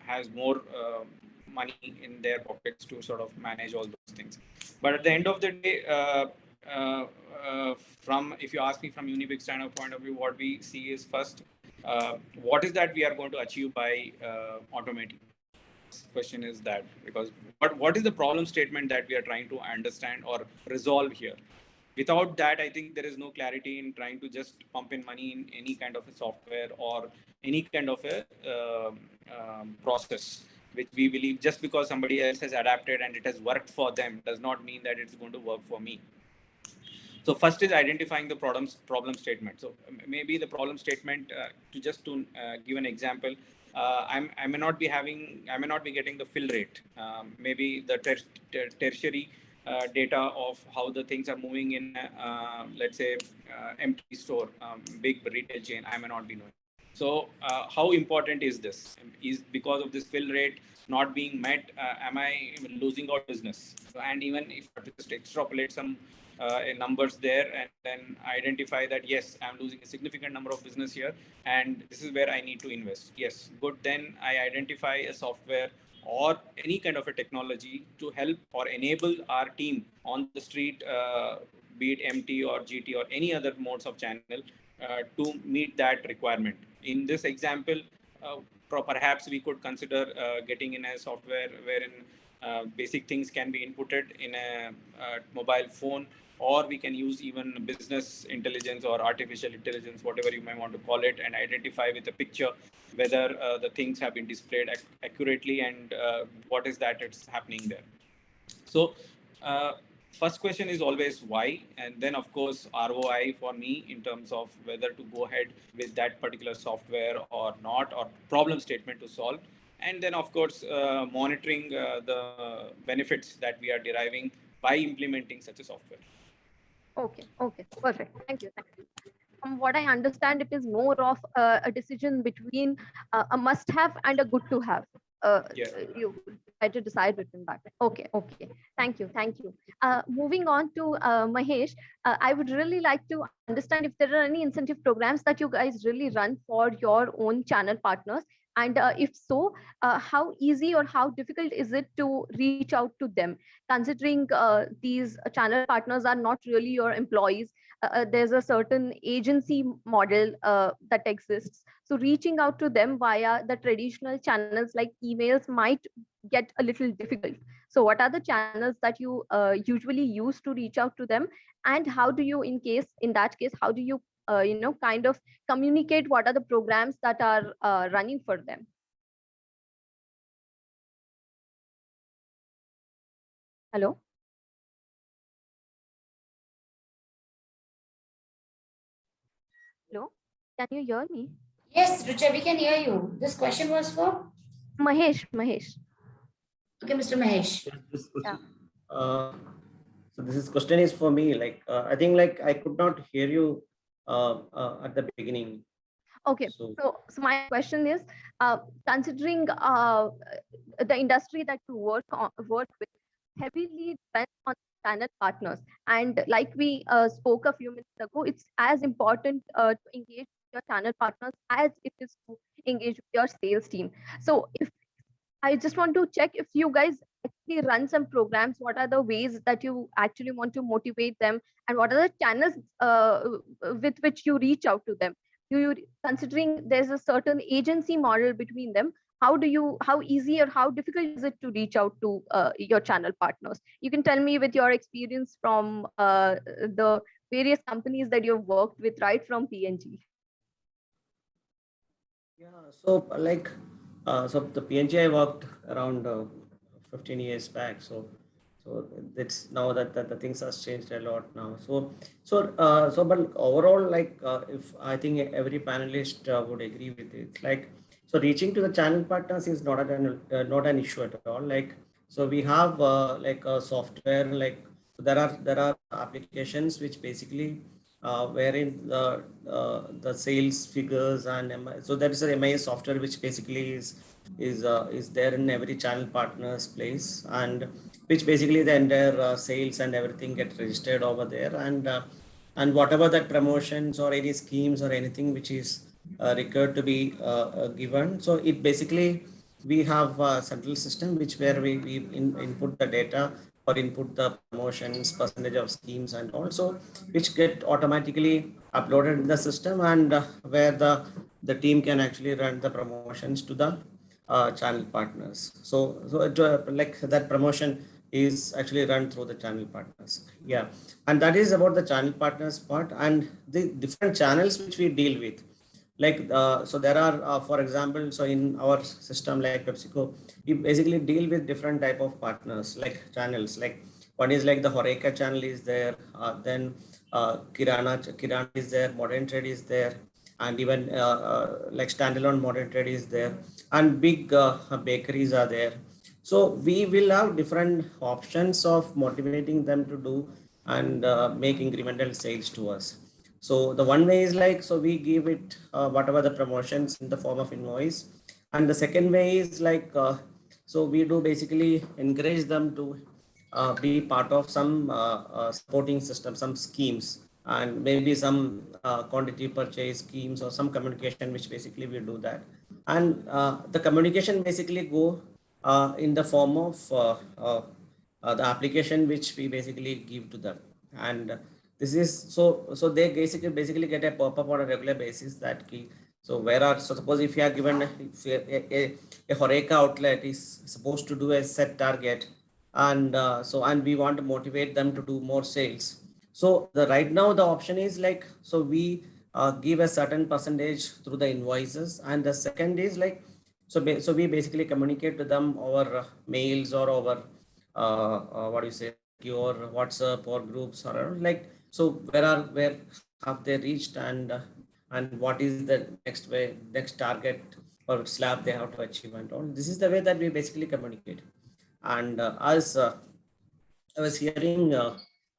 S7: has more money in their pockets to sort of manage all those things. But at the end of the day, uh, from if you ask me from Unibig standpoint point of view, what we see is first, what is that we are going to achieve by automating? Question is that, because what is the problem statement that we are trying to understand or resolve here? Without that, I think there is no clarity in trying to just pump in money in any kind of a software or any kind of a process, which we believe just because somebody else has adapted and it has worked for them does not mean that it's going to work for me. So first is identifying the problem statement. So maybe the problem statement, to give an example, I may not be getting the fill rate. Maybe the tertiary data of how the things are moving in, let's say, empty store, big retail chain, I may not be knowing. So how important is this? Is because of this fill rate not being met, am I losing out business? And even if I just extrapolate some numbers there and then identify that, yes, I'm losing a significant number of business here and this is where I need to invest. Yes, good. Then I identify a software or any kind of a technology to help or enable our team on the street, be it MT or GT or any other modes of channel, to meet that requirement. In this example, perhaps we could consider getting in a software wherein basic things can be inputted in a mobile phone, or we can use even business intelligence or artificial intelligence, whatever you may want to call it, and identify with a picture whether the things have been displayed accurately and what is that it's happening there. So first question is always why, and then of course ROI for me in terms of whether to go ahead with that particular software or not, or problem statement to solve. And then of course monitoring the benefits that we are deriving by implementing such a software.
S5: Okay, okay, perfect. Thank you. Thank you. From what I understand, it is more of a decision between a must have and a good to have.
S7: Yeah.
S5: You try to decide between that. Okay, okay. Thank you. Thank you. Moving on to Mahesh, I would really like to understand if there are any incentive programs that you guys really run for your own channel partners. And if so, how easy or how difficult is it to reach out to them, considering these channel partners are not really your employees? There's a certain agency model that exists. So reaching out to them via the traditional channels like emails might get a little difficult. So what are the channels that you usually use to reach out to them? And how do you, in that case, how do you, kind of communicate what are the programs that are running for them? Hello? Hello? Can you hear me?
S2: Yes, Rucha, we can hear you. This question was for?
S5: Mahesh, Mahesh.
S2: Okay, Mr. Mahesh.
S6: Yes, this
S5: Yeah.
S6: question, so this is question is for me. Like I think like I could not hear you at the beginning.
S5: Okay,
S6: So
S5: so my question is, considering the industry that you work with heavily depends on channel partners, and like we spoke a few minutes ago, it's as important to engage with your channel partners as it is to engage with your sales team. So if I just want to check if you guys actually run some programs, what are the ways that you actually want to motivate them, and what are the channels with which you reach out to them? Considering there's a certain agency model between them, how easy or how difficult is it to reach out to your channel partners? You can tell me with your experience from the various companies that you've worked with, right from PNG.
S6: yeah, so like so the PNG I worked around 15 years back. So it's now that the things has changed a lot now. So but overall, like if I think every panelist would agree with it, like so reaching to the channel partners is not an issue at all. Like so we have like a software, like so there are applications which basically wherein the sales figures and so there is a MIS software which basically is there in every channel partner's place, and which basically the entire sales and everything get registered over there, and whatever that promotions or any schemes or anything which is required to be given. So it basically we have a central system which where we input the data or input the promotions, percentage of schemes, and also which get automatically uploaded in the system, and where the team can actually run the promotions to the channel partners. So like that promotion is actually run through the channel partners. Yeah, and that is about the channel partners part and the different channels which we deal with. Like so there are for example, so in our system like PepsiCo, we basically deal with different type of partners like channels. Like one is like the Horeca channel is there, then Kirana is there, modern trade is there, and even like standalone modern trade is there, and big bakeries are there. So we will have different options of motivating them to do and make incremental sales to us. So the one way is like, so we give it whatever the promotions in the form of invoice. And the second way is like, so we do basically encourage them to be part of some supporting system, some schemes, and maybe some quantity purchase schemes or some communication, which basically we do that. And the communication basically go in the form of the application which we basically give to them. And this is so they basically get a pop-up on a regular basis that key. So where are, so suppose if you are given if a Horeca outlet is supposed to do a set target, and and we want to motivate them to do more sales. So the right now the option is like, so we give a certain percentage through the invoices, and the second is like, so we basically communicate to them over mails or over what do you say, your WhatsApp or groups or like, so where have they reached, and what is the next target or slab they have to achieve and all. This is the way that we basically communicate. And as I was hearing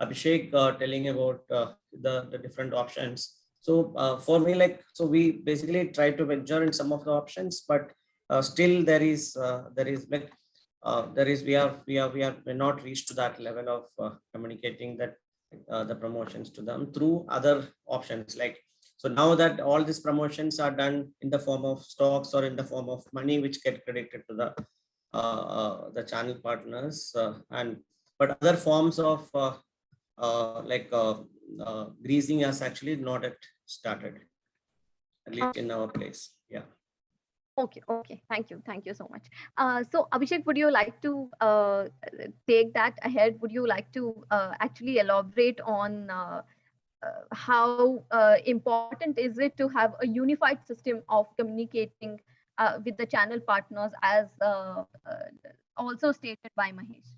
S6: Abhishek telling about the different options. So for me, like, so we basically try to venture in some of the options, but still there is like we're not reached to that level of communicating that the promotions to them through other options. Like, so now that all these promotions are done in the form of stocks or in the form of money, which get credited to the channel partners, and but other forms of greasing has actually not yet started, at least in our place. Yeah.
S5: Okay, okay. Thank you so much. So Abhishek, would you like to take that ahead? Would you like to actually elaborate on how important is it to have a unified system of communicating with the channel partners, as also stated by Mahesh?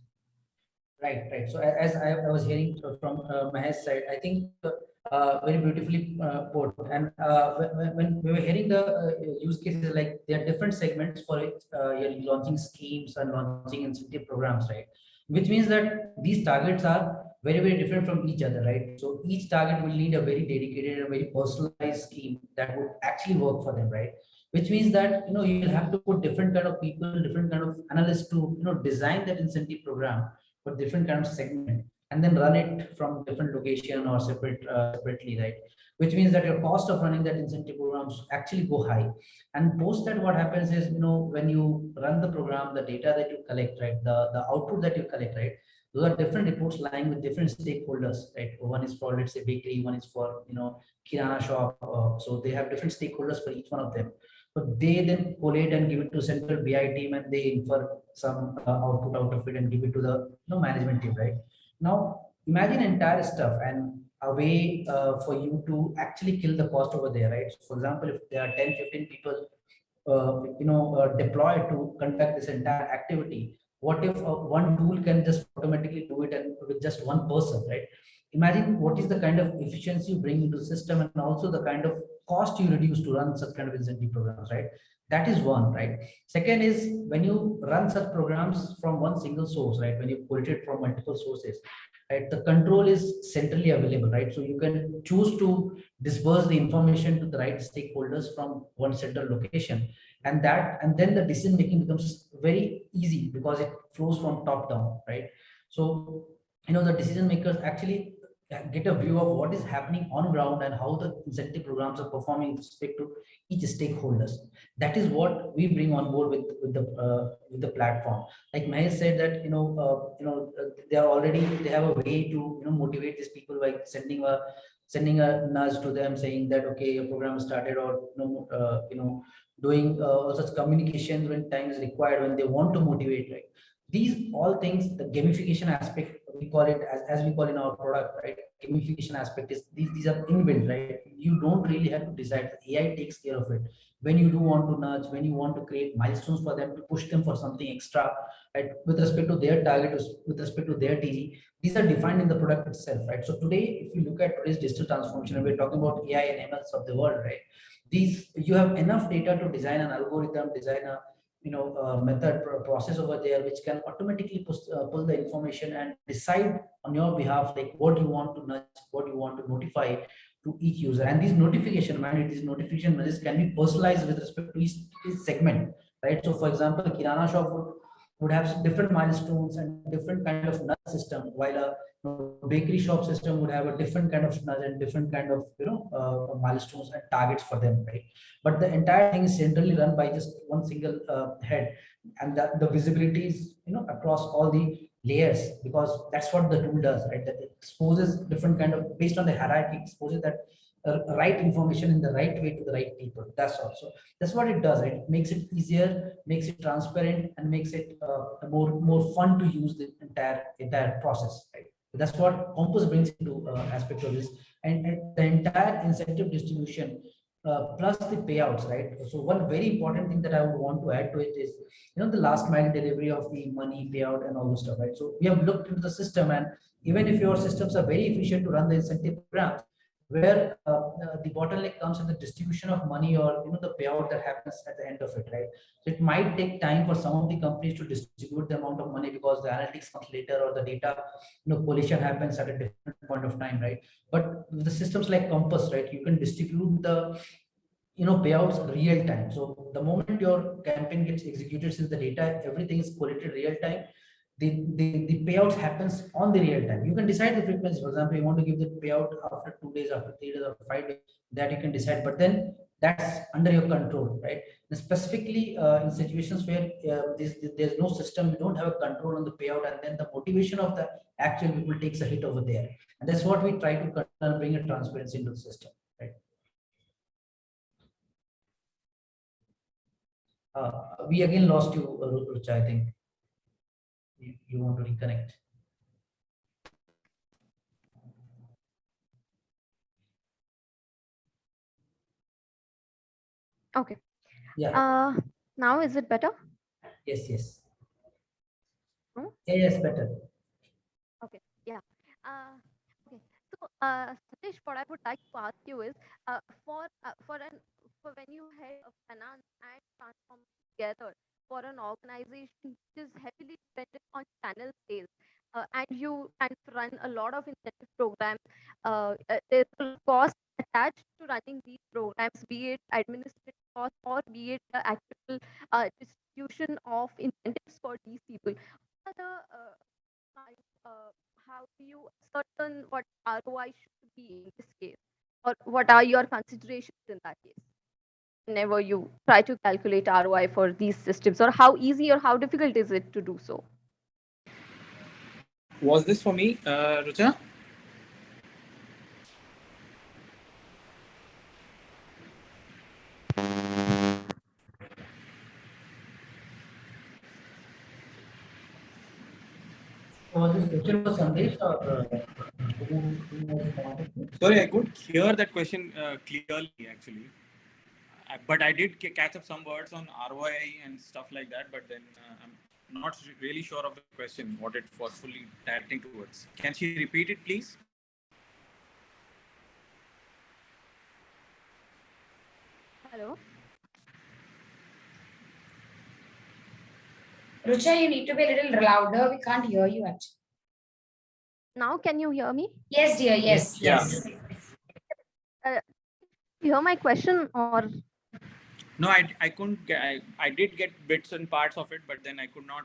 S8: Right, right. So as I was hearing from Mahesh's side, I think very beautifully put. And when we were hearing the use cases, like there are different segments for it. You're launching schemes and launching incentive programs, right? Which means that these targets are very, very different from each other, right? So each target will need a very dedicated and very personalized scheme that would actually work for them, right? Which means that you'll have to put different kind of people, different kind of analysts to design that incentive program for different kind of segment, and then run it from different location or separately, right? Which means that your cost of running that incentive programs actually go high. And post that, what happens is, when you run the program, the data that you collect, right, the output that you collect, right, those are different reports lying with different stakeholders, right? One is for, let's say, bakery, one is for kirana shop, so they have different stakeholders for each one of them. So they then collate and give it to central BI team, and they infer some output out of it and give it to the management team, right? Now imagine entire stuff and a way for you to actually kill the cost over there, right? So for example, if there are 10-15 people deployed to conduct this entire activity, what if one tool can just automatically do it and with just one person, right? Imagine what is the kind of efficiency you bring into the system, and also the kind of cost you reduce to run such kind of incentive programs, right? That is one, right? Second is, when you run such programs from one single source, right, when you pull it from multiple sources, right, the control is centrally available, right? So you can choose to disperse the information to the right stakeholders from one central location, and then the decision making becomes very easy because it flows from top down, right? So the decision makers actually get a view of what is happening on ground and how the incentive programs are performing with respect to each stakeholders. That is what we bring on board with the platform. Like Mahesh said, that they have a way to motivate these people by sending a nudge to them, saying that okay, your program started, or doing such communication when time is required, when they want to motivate, right? These all things, the gamification aspect, we call it, as we call in our product, right? Gamification aspect is, these are inbuilt, right? You don't really have to decide. The AI takes care of it. When you do want to nudge, when you want to create milestones for them, to push them for something extra, right, with respect to their target, with respect to their TG, these are defined in the product itself, right? So today, if you look at today's digital transformation, and we're talking about AI and MLs of the world, right? These, you have enough data to design an algorithm, design method process over there which can automatically pull the information and decide on your behalf like what you want to nudge, what you want to notify to each user. And these notification, man, these notification messages can be personalized with respect to each segment, right? So for example, a kirana shop would have different milestones and different kind of nudge system, while a bakery shop system would have a different kind of nudge and different kind of milestones and targets for them, right? But the entire thing is centrally run by just one single head, and the visibility is across all the layers, because that's what the tool does, right? That it exposes different kind of, based on the hierarchy, exposes that right information in the right way to the right people. That's all. So that's what it does, right? It makes it easier, makes it transparent, and makes it more fun to use the entire process, right? So that's what Compass brings into aspect of this, and the entire incentive distribution plus the payouts, right? So one very important thing that I would want to add to it is, the last mile delivery of the money payout and all this stuff, right? So we have looked into the system, and even if your systems are very efficient to run the incentive programs, where the bottleneck comes in the distribution of money, or the payout that happens at the end of it, right? So it might take time for some of the companies to distribute the amount of money because the analytics comes later, or the data collation happens at a different point of time, right? But with the systems like Compass, right, you can distribute the payouts real time. So the moment your campaign gets executed, since the data, everything is collated real time, the payouts happens on the real time. You can decide the frequency. For example, you want to give the payout after 2 days, after 3 days, or 5 days, that you can decide, but then that's under your control, right? And specifically in situations where there's no system, you don't have a control on the payout, and then the motivation of the actual people takes a hit over there. And that's what we try to bring a transparency into the system, right? We again lost you, Rucha, I think. You want to reconnect.
S5: Okay.
S8: Yeah.
S5: Now is it better?
S8: Yes.
S5: Hmm?
S8: Yes, better.
S5: Okay. Yeah. Okay. So, Satish, what I would like to ask you is, for when you head of finance and transform together for an organization which is heavily dependent on channel sales, and you kind of run a lot of incentive programs, there's a cost attached to running these programs, be it administrative cost or be it the actual distribution of incentives for these people. What are the how do you ascertain what ROI should be in this case, or what are your considerations in that case whenever you try to calculate ROI for these systems, or how easy or how difficult is it to do so?
S7: Was this for me, Rucha?
S8: Was this question for Sandesh, or who was wanting?
S7: Sorry, I couldn't hear that question clearly, actually. But I did catch up some words on ROI and stuff like that. But then I'm not really sure of the question, what it was fully directing towards. Can she repeat it, please?
S5: Hello.
S2: Rucha, you need to be a little louder. We can't hear you actually.
S5: Now can you hear me?
S2: Yes, dear. Yes.
S5: Hear my question, or
S7: No, I couldn't. I did get bits and parts of it, but then I could not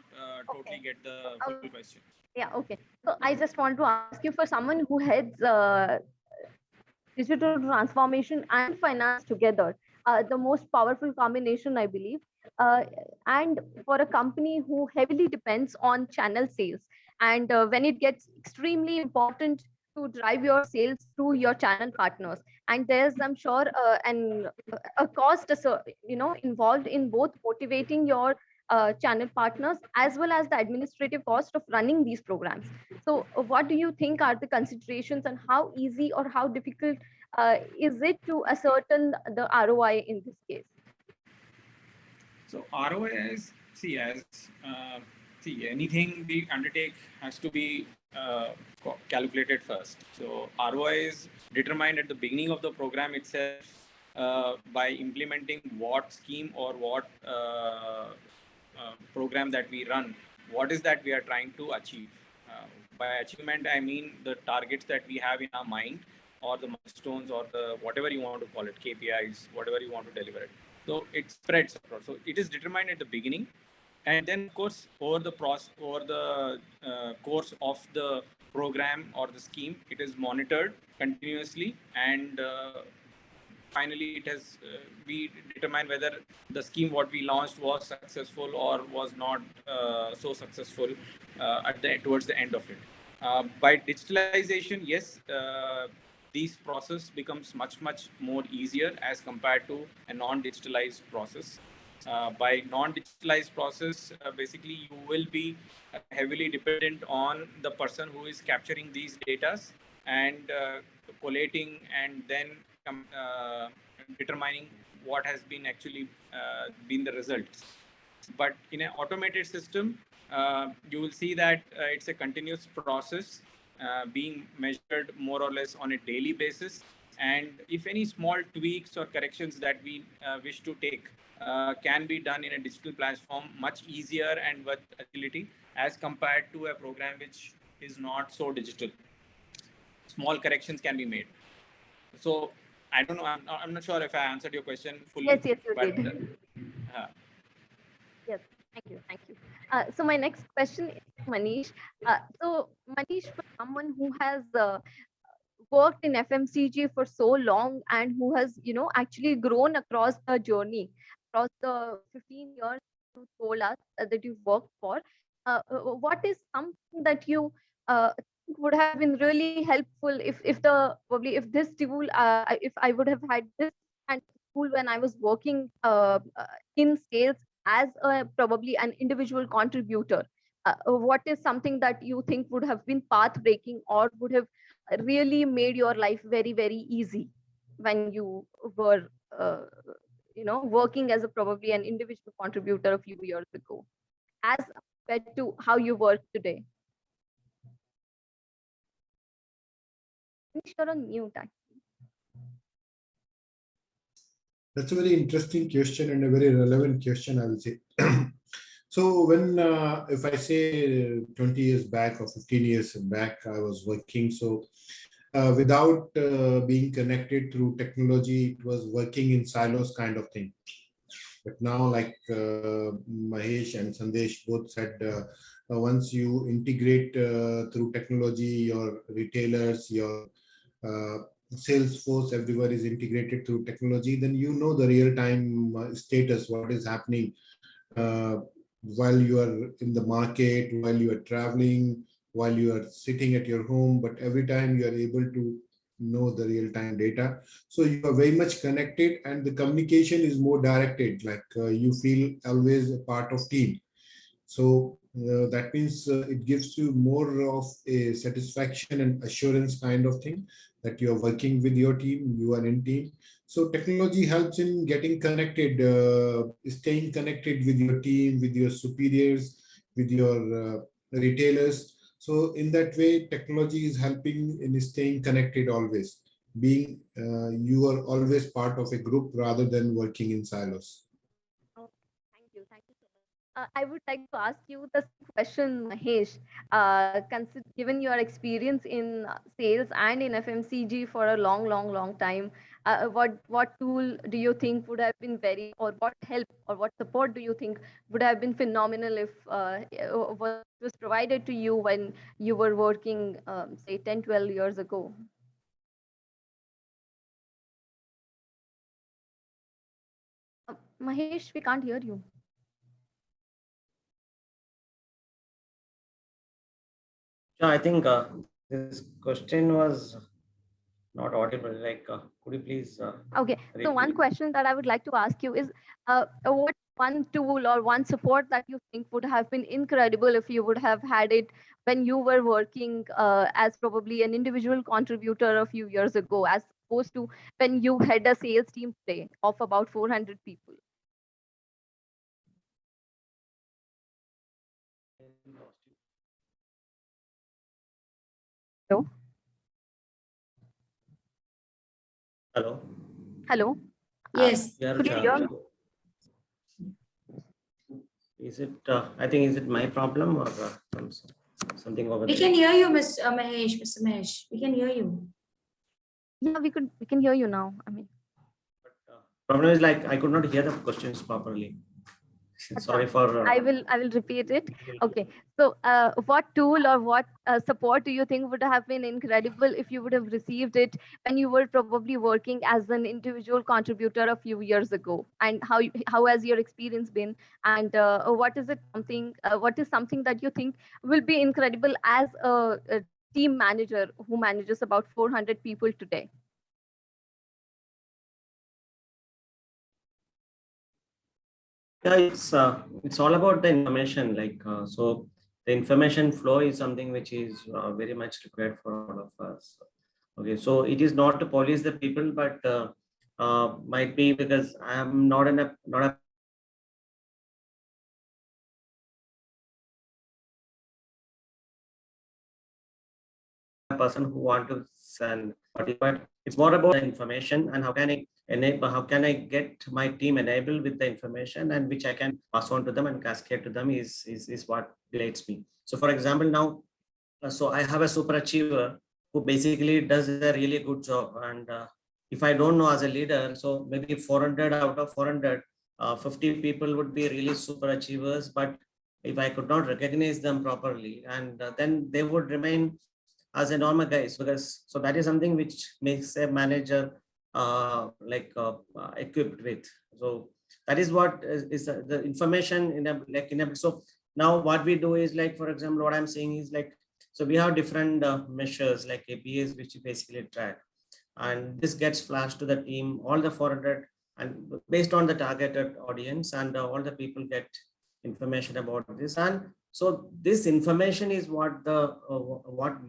S7: totally get the full question.
S5: yeah, okay. So I just want to ask you, for someone who heads digital transformation and finance together, the most powerful combination, I believe. And for a company who heavily depends on channel sales, and when it gets extremely important to drive your sales through your channel partners, and there's, I'm sure, a cost, involved in both motivating your channel partners as well as the administrative cost of running these programs. So, what do you think are the considerations, and how easy or how difficult is it to ascertain the ROI in this case?
S7: So ROI is, anything we undertake has to be calculated first. So ROI is determined at the beginning of the program itself by implementing what scheme or what program that we run, what is that we are trying to achieve. By achievement, I mean the targets that we have in our mind, or the milestones, or the whatever you want to call it, KPIs, whatever you want to deliver it. So it spreads across. So it is determined at the beginning, and then of course over the course of the program or the scheme, it is monitored continuously, and finally it has we determine whether the scheme what we launched was successful or was not so successful towards the end of it. By digitalization, yes, these process becomes much more easier as compared to a non-digitalized process. By non-digitalized process, basically you will be heavily dependent on the person who is capturing these data and collating, and then determining what has been actually been the results. But in an automated system, you will see that it's a continuous process being measured more or less on a daily basis. And if any small tweaks or corrections that we wish to take can be done in a digital platform much easier and with agility as compared to a program which is not so digital. Small corrections can be made. So I don't know. I'm not sure if I answered your question fully.
S5: Yes, you
S7: but,
S5: did. Yes, thank you, thank you. So my next question is to Manish. So Manish, for someone who has worked in FMCG for so long and who has, actually grown across the journey, across the 15 years you told us that you've worked for, what is something that you think would have been really helpful if this tool, if I would have had this kind of tool when I was working in sales as probably an individual contributor? What is something that you think would have been path breaking or would have really made your life very easy when you were working as a probably an individual contributor a few years ago as compared to how you work today? You're on mute, actually.
S1: That's a very interesting question and a very relevant question, I will say. So when, if I say 20 years back or 15 years back, I was working. So without being connected through technology, it was working in silos kind of thing. But now, like Mahesh and Sandesh both said, once you integrate through technology, your retailers, your uh, sales force, everywhere is integrated through technology, then you know the real-time status, what is happening uh, while you are in the market, while you are traveling, while you are sitting at your home, but every time you are able to know the real-time data. So you are very much connected and the communication is more directed, like you feel always a part of team. So that means it gives you more of a satisfaction and assurance kind of thing that you are working with your team, you are in team. So technology helps in getting connected, staying connected with your team, with your superiors, with your retailers. So in that way, technology is helping in staying connected always, being you are always part of a group rather than working in silos.
S5: Oh, thank you so much. I would like to ask you the same question, Mahesh. Given your experience in sales and in FMCG for a long time, what tool do you think would have been or what help or what support do you think would have been phenomenal if was provided to you when you were working, say 10, 12 years ago? Mahesh, we can't hear you.
S6: Yeah, I think this question was not audible. Like, could you please
S5: Okay, so one
S6: repeat?
S5: question that I would like to ask you is, what one tool or one support that you think would have been incredible if you would have had it when you were working as probably an individual contributor a few years ago, as opposed to when you had a sales team today of about 400 people? Hello?
S6: Hello.
S5: Hello?
S2: Yes.
S6: Yeah,
S5: Could you
S6: Rucha.
S5: hear me?
S6: Is it? I think is it my problem or something over
S2: We
S6: there?
S2: can hear you, Mr. Mahesh, Mr. Mahesh. We can hear you.
S5: Yeah, we can hear you now. I mean,
S6: Problem is like I could not hear the questions properly. Sorry for.
S5: I will repeat it. Okay. So, what tool or what support do you think would have been incredible if you would have received it when you were probably working as an individual contributor a few years ago? And how has your experience been? And what is something that you think will be incredible as a team manager who manages about 400 people today?
S6: Yeah, it's all about the information. So the information flow is something which is very much required for all of us. Okay, so it is not to police the people, but might be because I am not a person who want to send, but it's more about the information and how can I enable, how can I get my team enabled with the information and which I can pass on to them and cascade to them is what relates me. So for example, now, so I have a super achiever who basically does a really good job. And if I don't know as a leader, so maybe 400 out of 400, 50 people would be really super achievers. But if I could not recognize them properly, and then they would remain as a normal guys, because so that is something which makes a manager equipped with. So that is what is the information in a so now what we do is, like, for example, what I'm saying is like, so we have different measures like APIs which you basically track, and this gets flashed to the team, all the 400, and based on the targeted audience, and all the people get information about this. And so this information is what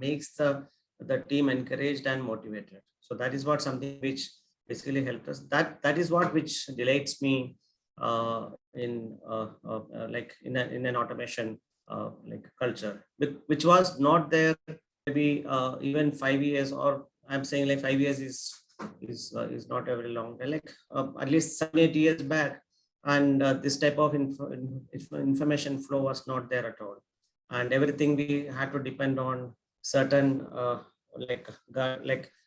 S6: makes the team encouraged and motivated. So that is what something which basically helped us. That is what which delights me in an automation culture, which was not there maybe even 5 years, or I'm saying like 5 years is not a very long time, like at least 7 8 years back. And this type of information flow was not there at all, and everything we had to depend on certain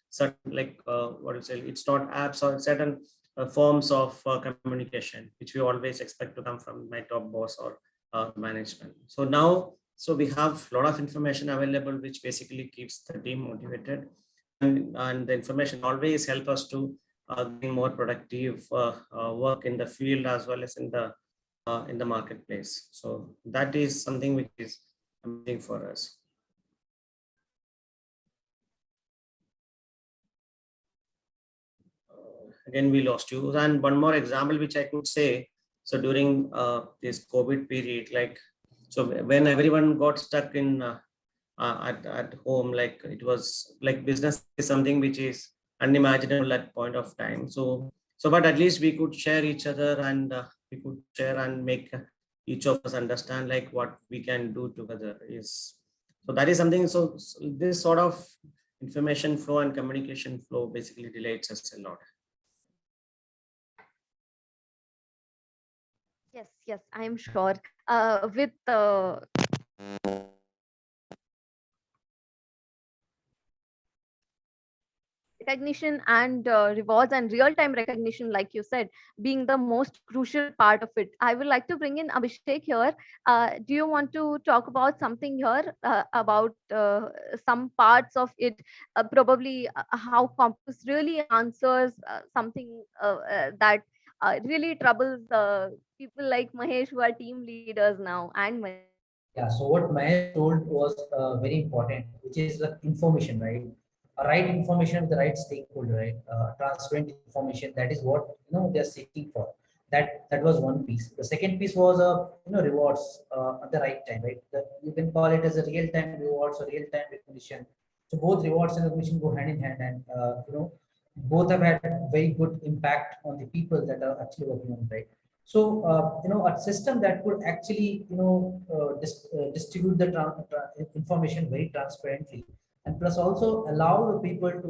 S6: certain what do you say, it's not apps or certain forms of communication which we always expect to come from my top boss or management. So now, so we have a lot of information available which basically keeps the team motivated, and the information always help us to getting more productive work in the field as well as in the marketplace. So that is something which is amazing for us. Again, we lost you. And one more example which I could say. So during this COVID period, like, so when everyone got stuck in at home, like it was like business is something which is unimaginable at point of time. So but at least we could share each other, and we could share and make each of us understand like what we can do together is. So that is something. So this sort of information flow and communication flow basically relates us a lot.
S5: Yes, I am sure. With recognition and rewards and real-time recognition, like you said, being the most crucial part of it, I would like to bring in Abhishek here. Do you want to talk about something here about some parts of it, probably how Compass really answers something that really troubles people like Mahesh, who are team leaders now, and
S8: Yeah, so what Mahesh told was very important, which is the information, right? Right information with the right stakeholder, right? Transparent information. That is what they're seeking for. That was one piece. The second piece was rewards at the right time, right? You can call it as a real time rewards or real time recognition. So both rewards and recognition go hand in hand, and both have had very good impact on the people that are actually working on it, right? So, a system that could actually, distribute the information very transparently, and plus also allow the people to,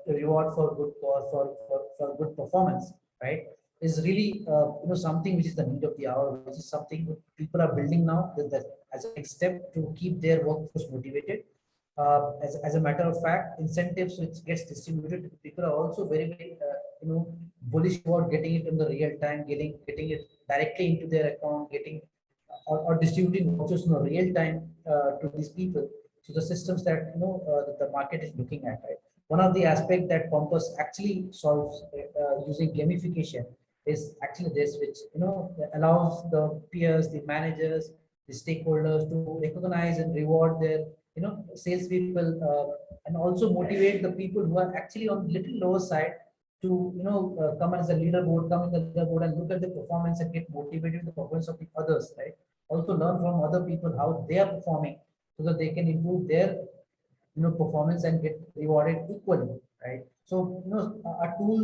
S8: reward for good cause, for good performance, right, is really something which is the need of the hour, which is something that people are building now that as a next step to keep their workforce motivated. As a matter of fact, incentives which gets distributed, people are also very bullish about getting it in the real time, getting it directly into their account, getting or distributing vouchers in the real time to these people, to the systems that that the market is looking at. Right. One of the aspects that Compass actually solves using gamification is actually this, which allows the peers, the managers, the stakeholders to recognize and reward their salespeople, and also motivate the people who are actually on little lower side to come as a leaderboard, come in the leaderboard and look at the performance and get motivated with the performance of the others, right? Also learn from other people how they are performing so that they can improve their performance and get rewarded equally, right? So a tool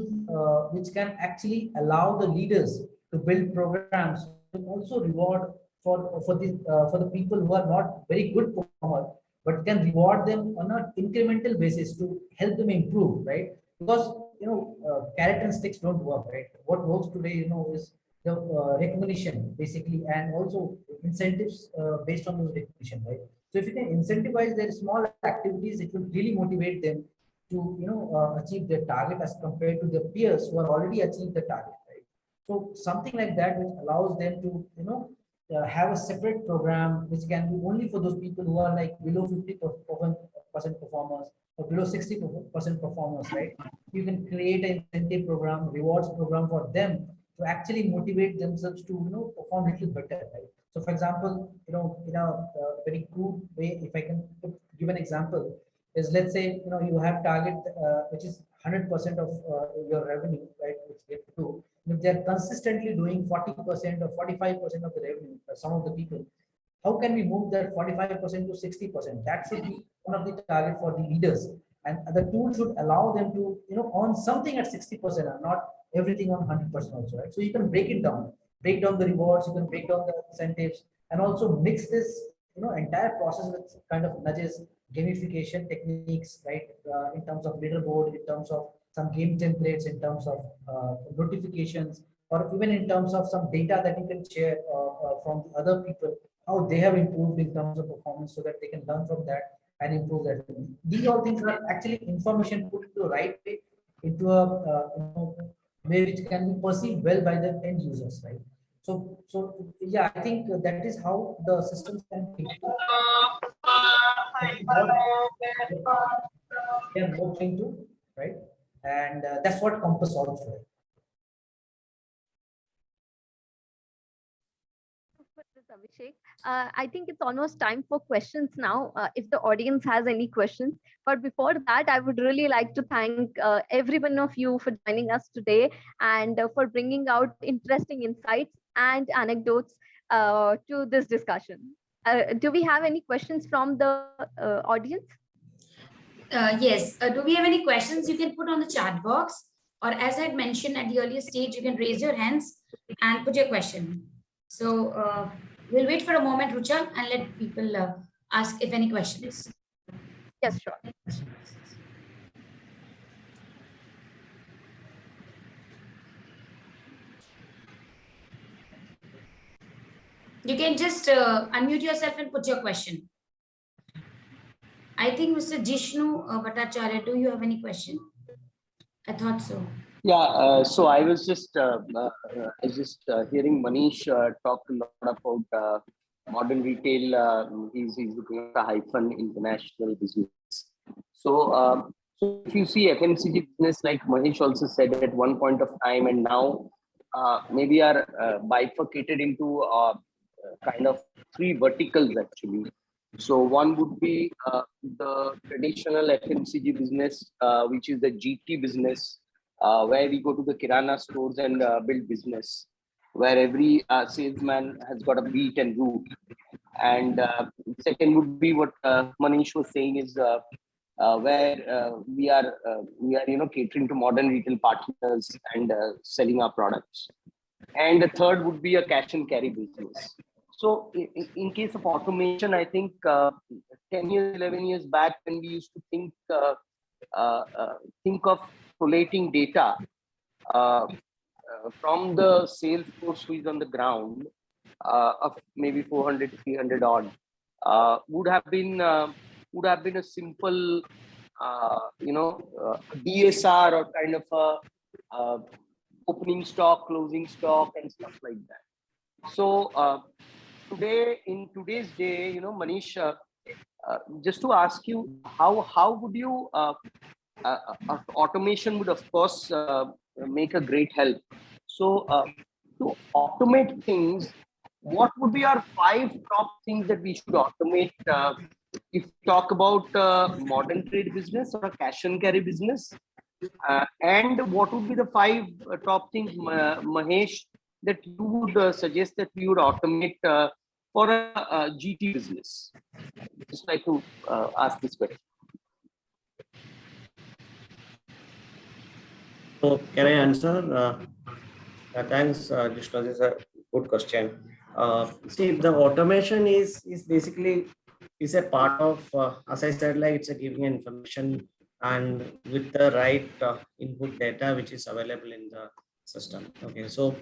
S8: which can actually allow the leaders to build programs to also reward for the people who are not very good performer, but can reward them on an incremental basis to help them improve, right? Because carrot and sticks don't work, right? What works today is the recognition basically, and also incentives based on those recognition, right? So if you can incentivize their small activities, it will really motivate them to achieve their target as compared to their peers who are already achieved the target, right? So something like that which allows them to have a separate program which can be only for those people who are like below 50% performers or below 60% performers, right? You can create an incentive program, rewards program for them to actually motivate themselves to perform a little better, right? So for example, in a very crude way, if I can give an example, is let's say you have target which is 100% of your revenue, right? Which you have to do. If they are consistently doing 40% or 45% of the revenue, some of the people, how can we move that 45% to 60%? That should be one of the target for the leaders, and the tool should allow them to earn something at 60% and not everything on 100% also, right? So you can break down the rewards, you can break down the incentives, and also mix this entire process with kind of nudges, gamification techniques, right? In terms of leaderboard, in terms of some game templates, in terms of notifications, or even in terms of some data that you can share from the other people, how they have improved in terms of performance, so that they can learn from that and improve that. These all things are actually information put into the right way, into a way which can be perceived well by the end users, right? So yeah, I think that is how the systems can be improved. That is what they are more into, right? And that's what Compass solves today.
S5: For this, Abhishek. I think it's almost time for questions now, if the audience has any questions. But before that, I would really like to thank every one of you for joining us today and for bringing out interesting insights and anecdotes to this discussion. Do we have any questions from the audience?
S2: Yes. Do we have any questions you can put on the chat box? Or as I had mentioned at the earlier stage, you can raise your hands and put your question. So we'll wait for a moment, Rucha, and let people ask if any questions.
S5: Yes, sure.
S2: You can just unmute yourself and put your question. I think Mr. Jishnu Bhattacharya, do you have any question? I thought so.
S3: Yeah, so I was just hearing Manish talk a lot about modern retail. He's looking at a hyphen international business. So if you see FMCG business, like Manish also said at one point of time, and now maybe are bifurcated into kind of three verticals actually. So one would be the traditional FMCG business, which is the GT business, where we go to the Kirana stores and build business, where every salesman has got a beat and route. And second would be what Manish was saying is where we are catering to modern retail partners and selling our products. And the third would be a cash and carry business. So in case of automation, I think 10 years, 11 years back, when we used to think of collating data from the sales force who is on the ground, of maybe 400, 300 odd, would have been a simple, DSR or kind of a opening stock, closing stock, and stuff like that. So in today's day, Manish, just to ask you, how would you automation would of course make a great help. So to automate things, what would be our 5 top things that we should automate if we talk about modern trade business or a cash and carry business? And what would be the 5 top things, Mahesh, that you would suggest that we would automate for a GT business? Just like to ask this question.
S6: So can I answer? Thanks, Jishna. This is a good question. See, the automation is basically is a part of, as I said, like it's a giving information and with the right input data which is available in the system. Okay, so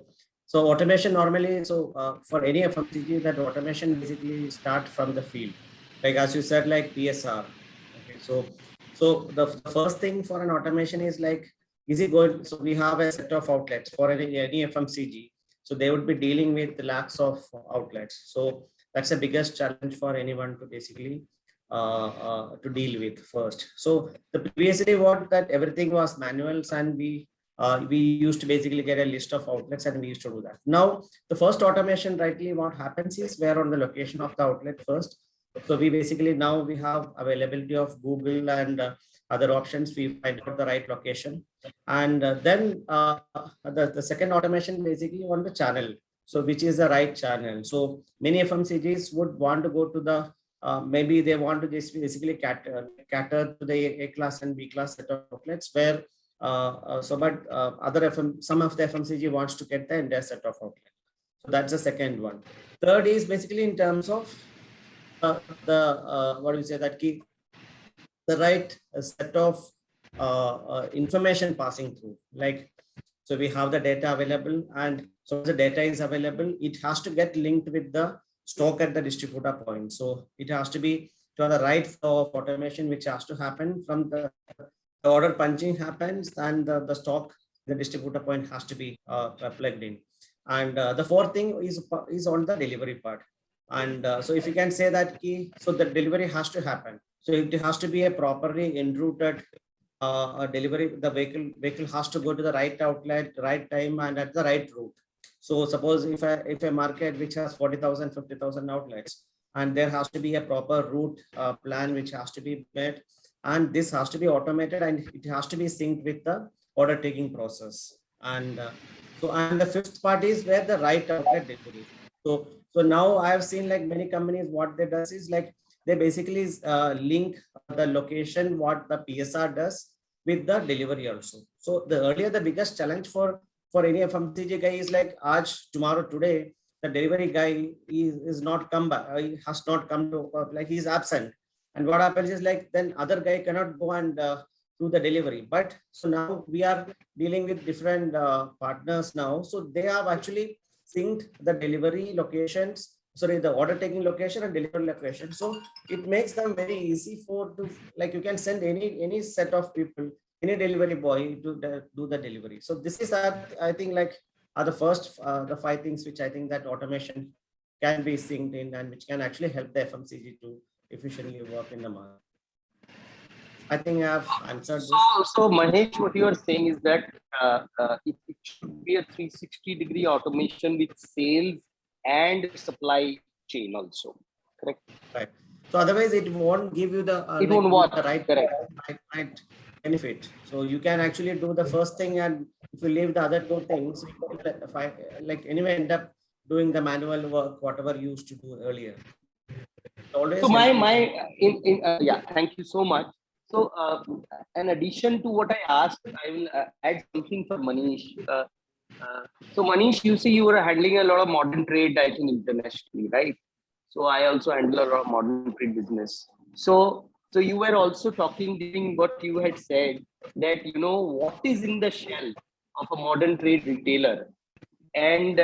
S6: automation normally, for any FMCG, that automation basically start from the field, like as you said, like PSR. Okay, so the first thing for an automation is like, is it going? So we have a set of outlets for any FMCG. So they would be dealing with lakhs of outlets. So that's the biggest challenge for anyone to basically to deal with first. So the previously what that everything was manuals, and we used to basically get a list of outlets and we used to do that. Now the first automation, rightly what happens is we're on the location of the outlet first. So we basically now we have availability of Google and other options. We find out the right location, and then the second automation basically on the channel. So which is the right channel? So many FMCGs would want to go to the maybe they want to just basically cater to the A class and B class set of outlets where some of the FMCG wants to get the entire set of outlets. So that's the second one. Third is basically in terms of what do we say, that key, the right set of information passing through. Like, so we have the data available, and so the data is available, it has to get linked with the stock at the distributor point. So it has to be to the right flow of automation, which has to happen from the order punching happens, and the stock, the distributor point has to be plugged in. And the fourth thing is on the delivery part. And so if you can say that key, so the delivery has to happen. So it has to be a properly enrouted delivery. The vehicle has to go to the right outlet, right time, and at the right route. So suppose if a market which has 40,000, 50,000 outlets, and there has to be a proper route plan which has to be made, and this has to be automated, and it has to be synced with the order taking process. And and the fifth part is where the right outlet delivery. So now I have seen like many companies, what they does is like they basically link the location, what the PSR does, with the delivery also. So the earlier the biggest challenge for any FMCG guy is like, tomorrow, today, the delivery guy is not come back, he has not come to, like he's absent. And what happens is like, then other guy cannot go and do the delivery. But so now we are dealing with different partners now. So they have actually synced the delivery locations, the order taking location and delivery location. So it makes them very easy to, like you can send any set of people, any delivery boy to do the delivery. So this is that I think like are the first the 5 things which I think that automation can be synced in, and which can actually help the FMCG to efficiently work in the market. I think I have answered this.
S3: So Mahesh, what you are saying is that it should be a 360-degree automation with sales and supply chain also, correct?
S6: Right. So otherwise it won't give you the
S3: it won't work.
S6: the right benefit. So you can actually do the first thing, and if you leave the other 2 things, like anyway end up doing the manual work, whatever you used to do earlier. Always
S3: so yeah, thank you so much. So in addition to what I asked, I will add something for Manish. So Manish, you see, you were handling a lot of modern trade, I think, internationally, right? So I also handle a lot of modern trade business. So you were also talking during what you had said that, what is in the shelf of a modern trade retailer and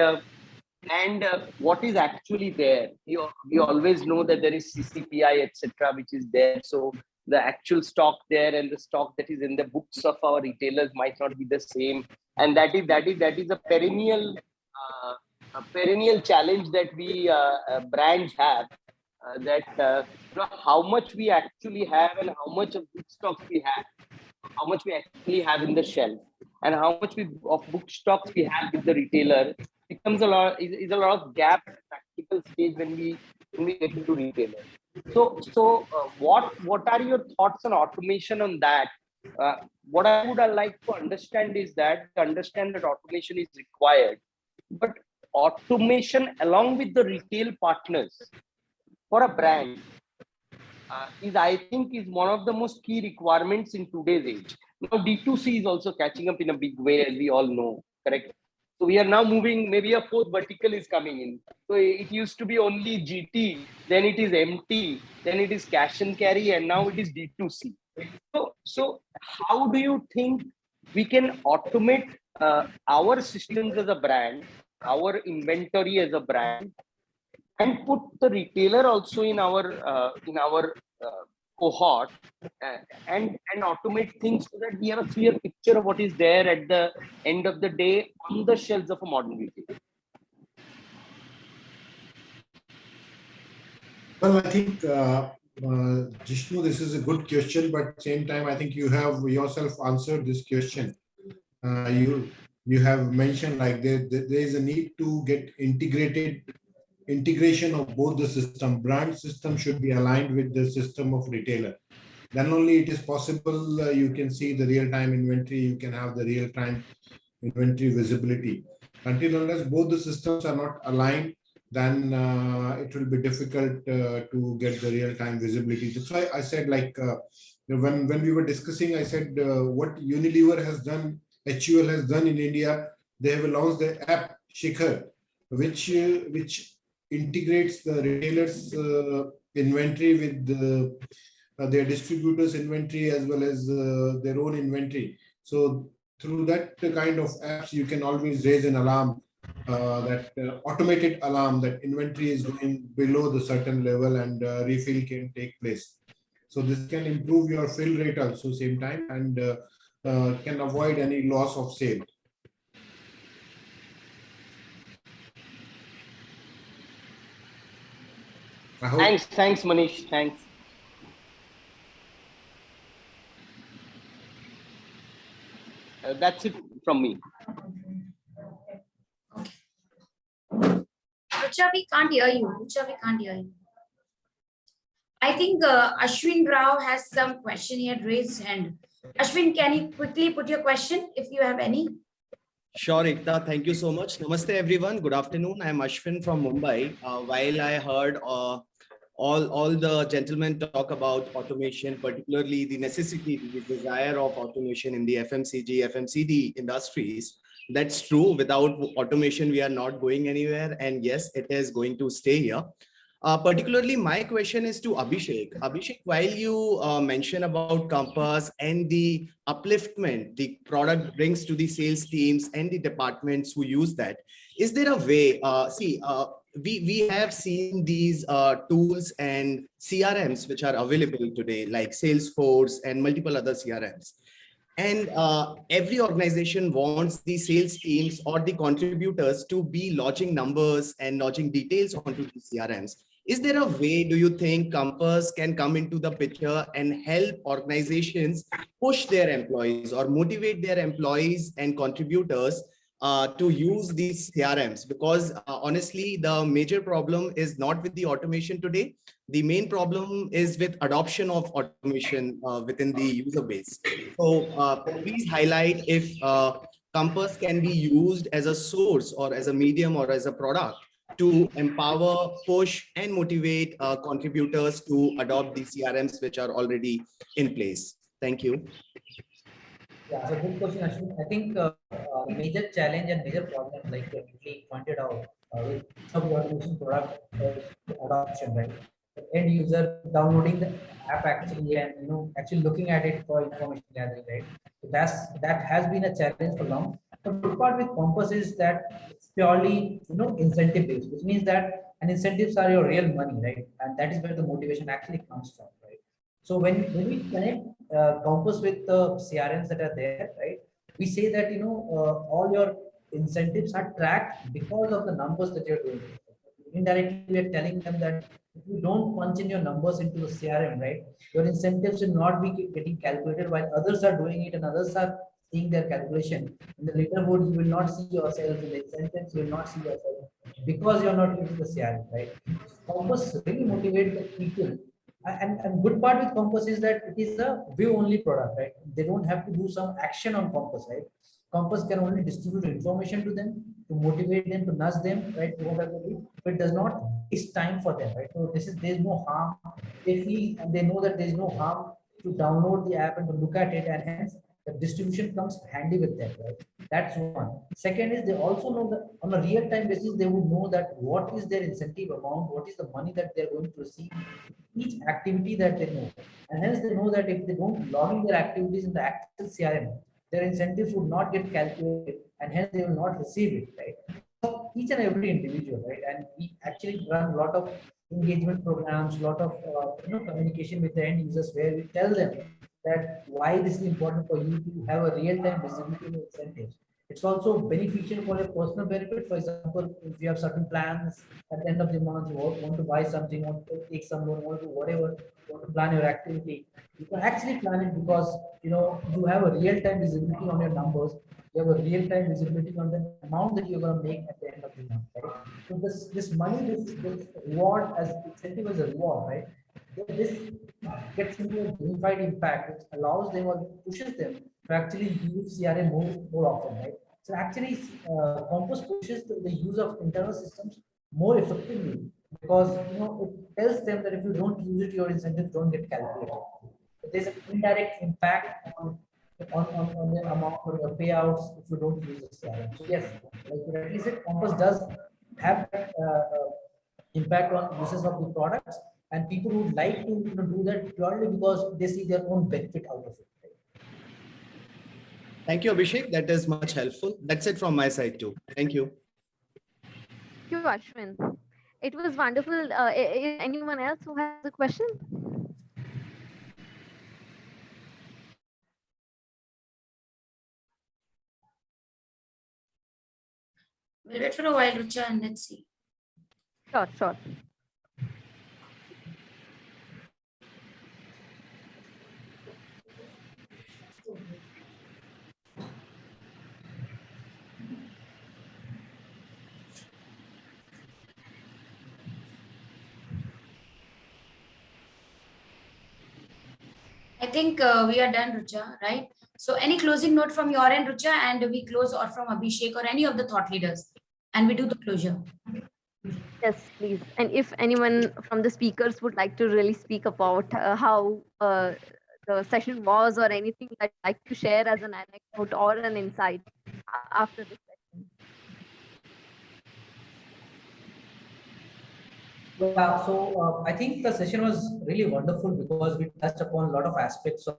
S3: what is actually there. We always know that there is CCPI, etc., which is there. So the actual stock there and the stock that is in the books of our retailers might not be the same, and that is a perennial challenge that we brands have. How much we actually have and how much of good stocks we have, how much we actually have in the shelf, and how much of book stocks we have with the retailer becomes is a lot of gap at practical stage when we get into retailers. What are your thoughts on automation on that? What I would like to understand is that understand that automation is required, but automation along with the retail partners for a brand is, I think, is one of the most key requirements in today's age. Now D2C is also catching up in a big way, as we all know, correct? So we are now moving, maybe a fourth vertical is coming in. So it used to be only GT, then it is MT, then it is cash and carry, and now it is D2C. So how do you think we can automate our systems as a brand, our inventory as a brand, and put the retailer also in our cohort, and automate things so that we have a clear picture of what is there at the end of the day on the shelves of a modern retailer?
S1: Well, I think, Jishnu, this is a good question, but at the same time, I think you have yourself answered this question. You have mentioned like there is a need to get integration of both the system. Brand system should be aligned with the system of retailer. Then only it is possible you can see the real-time inventory, you can have the real-time inventory visibility. Until unless both the systems are not aligned, then it will be difficult to get the real-time visibility. That's why I said, like, when we were discussing, I said what Unilever has done, HUL has done in India, they have launched the app Shikhar, which integrates the retailers' inventory with their distributors' inventory as well as their own inventory. So through that kind of apps, you can always raise an alarm, that automated alarm that inventory is going below the certain level, and refill can take place. So this can improve your fill rate also same time, and can avoid any loss of sale.
S3: Thanks, Manish. Thanks. That's it from me.
S2: Rucha, we can't hear you. Rucha, we can't hear you. I think Ashwin Rao has some question. He had raised hand. Ashwin, can you quickly put your question if you have any?
S9: Sure, Ekta. Thank you so much. Namaste, everyone. Good afternoon. I'm Ashwin from Mumbai. While I heard all the gentlemen talk about automation, particularly the necessity, the desire of automation in the FMCG, FMCD industries, that's true. Without automation, we are not going anywhere. And yes, it is going to stay here. Particularly, my question is to Abhishek. Abhishek, while you mention about Compass and the upliftment the product brings to the sales teams and the departments who use that, is there a way, we have seen these tools and CRMs which are available today, like Salesforce and multiple other CRMs. And every organization wants the sales teams or the contributors to be lodging numbers and lodging details onto the CRMs. Is there a way, do you think Compass can come into the picture and help organizations push their employees or motivate their employees and contributors to use these CRMs? Because honestly, the major problem is not with the automation today. The main problem is with adoption of automation within the user base. So please highlight if Compass can be used as a source or as a medium or as a product to empower, push, and motivate contributors to adopt the CRMs which are already in place. Thank you.
S8: Yeah, so good question, Ashwin. I think the major challenge and major problem, like you rightly pointed out, with some automation product adoption, right? The end user downloading the app actually, and actually looking at it for information gathering, right? So that has been a challenge for long. The good part with Compass is that it's purely, incentive based, which means that, and incentives are your real money, right? And that is where the motivation actually comes from, right? So when we connect Compass with the CRMs that are there, right? We say that, all your incentives are tracked because of the numbers that you're doing. Indirectly, we are telling them that if you don't punch in your numbers into the CRM, right, your incentives will not be getting calculated while others are doing it and others are seeing their calculation. In the leaderboard, you will not see yourself. In the incentives, you will not see yourself because you're not using the CRM, right? Compass really motivate the people. And good part with Compass is that it is a view only product, right? They don't have to do some action on Compass, right? Compass can only distribute information to them to motivate them, to nudge them, right? To whatever they do, but it does not waste time for them, right? So there's no harm. They feel and they know that there's no harm to download the app and to look at it, and hence the distribution comes handy with them, right? That's one. Second is they also know that on a real time basis, they would know that what is their incentive amount, what is the money that they're going to receive each activity that they know. And hence they know that if they don't log in their activities in the actual CRM, their incentives would not get calculated and hence they will not receive it, right? So each and every individual, right? And we actually run a lot of engagement programs, a lot of communication with the end users where we tell them that why this is important for you to have a real-time visibility of incentives. It's also beneficial for your personal benefit. For example, if you have certain plans at the end of the month, you want to buy something, want to take some loan, want to whatever, want to plan your activity, you can actually plan it because you have a real-time visibility on your numbers. You have a real-time visibility on the amount that you're going to make at the end of the month, right? So this money, this reward as incentive as a reward, right? This gets into a unified impact, which allows them or pushes them to actually use CRM more often, right? So actually, Compass pushes the use of internal systems more effectively because it tells them that if you don't use it, your incentives don't get calculated. So there's an indirect impact on the amount or your payouts if you don't use the CRM. So yes, like you rightly said, Compass does have that impact on uses of the products, and people would like to do that purely because they see their own benefit out of it.
S9: Thank you, Abhishek. That is much helpful. That's it from my side too. Thank you.
S5: Thank you, Ashwin. It was wonderful. Is anyone else who has a question?
S2: We'll wait for a while, Rucha, and let's see.
S5: Sure, sure.
S2: I think we are done, Rucha, right? So any closing note from your end, Rucha, and we close, or from Abhishek or any of the thought leaders, and we do the closure.
S5: Yes, please. And if anyone from the speakers would like to really speak about how the session was or anything that you'd like to share as an anecdote or an insight after this session.
S8: Yeah, so I think the session was really wonderful because we touched upon a lot of aspects of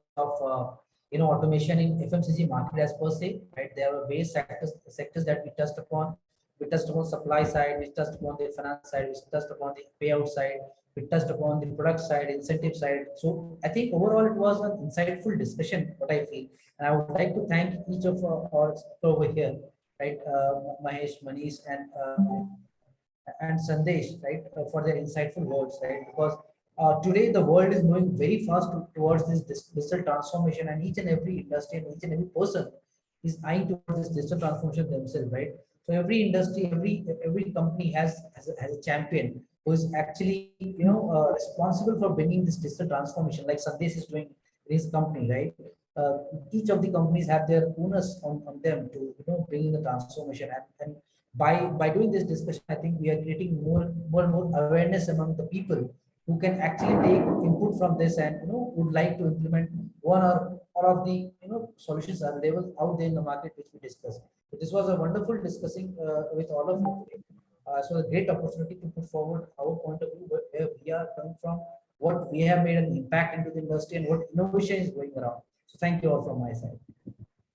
S8: automation in FMCG market as per se, right? There were various sectors that we touched upon. We touched upon supply side, we touched upon the finance side, we touched upon the payout side, we touched upon the product side, incentive side. So I think overall it was an insightful discussion, what I feel. And I would like to thank each of our over here, right? Mahesh, Manish, and Sandesh, right, for their insightful words, right? Because today the world is moving very fast towards this digital transformation, and each and every industry and each and every person is eyeing towards this digital transformation themselves, right? So every industry, every company has a champion who is actually responsible for bringing this digital transformation, like Sandesh is doing in his company, right? Uh, each of the companies have their onus on them to bring in the transformation, and by doing this discussion, I think we are creating more and more awareness among the people who can actually take input from this and would like to implement one or all of the solutions available out there in the market which we discussed. So this was a wonderful discussing with all of you today. So a great opportunity to put forward our point of view, where we are coming from, what we have made an impact into the industry, and what innovation is going around. So thank you all from my side.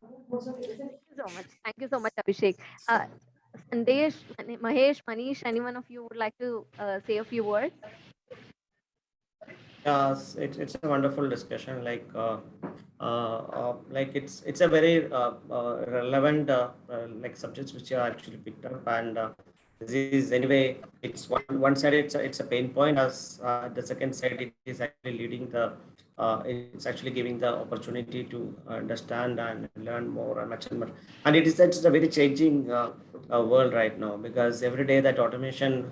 S5: Thank you so much. Thank you so much, Abhishek. Sandesh, Mahesh, Manish, anyone of you would like to say a few words?
S6: It's a wonderful discussion. It's a very relevant like subjects which are actually picked up, and this is anyway. It's one side. It's a pain point. As the second side, it is actually leading the. It's actually giving the opportunity to understand and learn more and much and more. And it's a very changing world right now, because every day that automation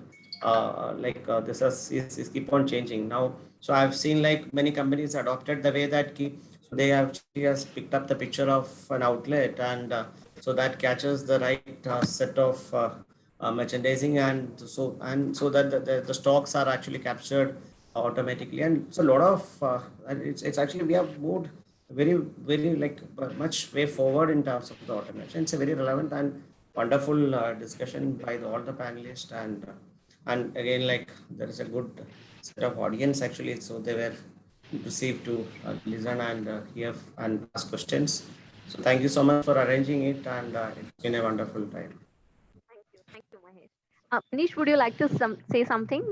S6: this is keep on changing now. So I've seen like many companies adopted the way that keep, so they actually has picked up the picture of an outlet, and so that catches the right set of merchandising, and so that the stocks are actually captured automatically. And so a lot of and it's actually we have moved very like much way forward in terms of the automation. It's a very relevant and wonderful discussion by all the panelists, and again, like, there is a good set of audience actually, so they were received to listen and hear and ask questions. So thank you so much for arranging it, and it's been a wonderful time.
S5: Thank you, Mahesh. Manish, would you like to say something?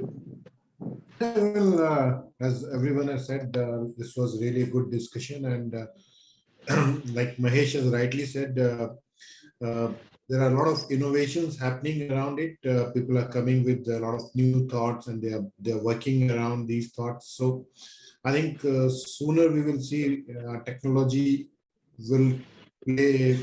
S1: Yeah, well, as everyone has said, this was really a good discussion, and like Mahesh has rightly said, uh, there are a lot of innovations happening around it. People are coming with a lot of new thoughts, and they are working around these thoughts. So I think sooner we will see technology will play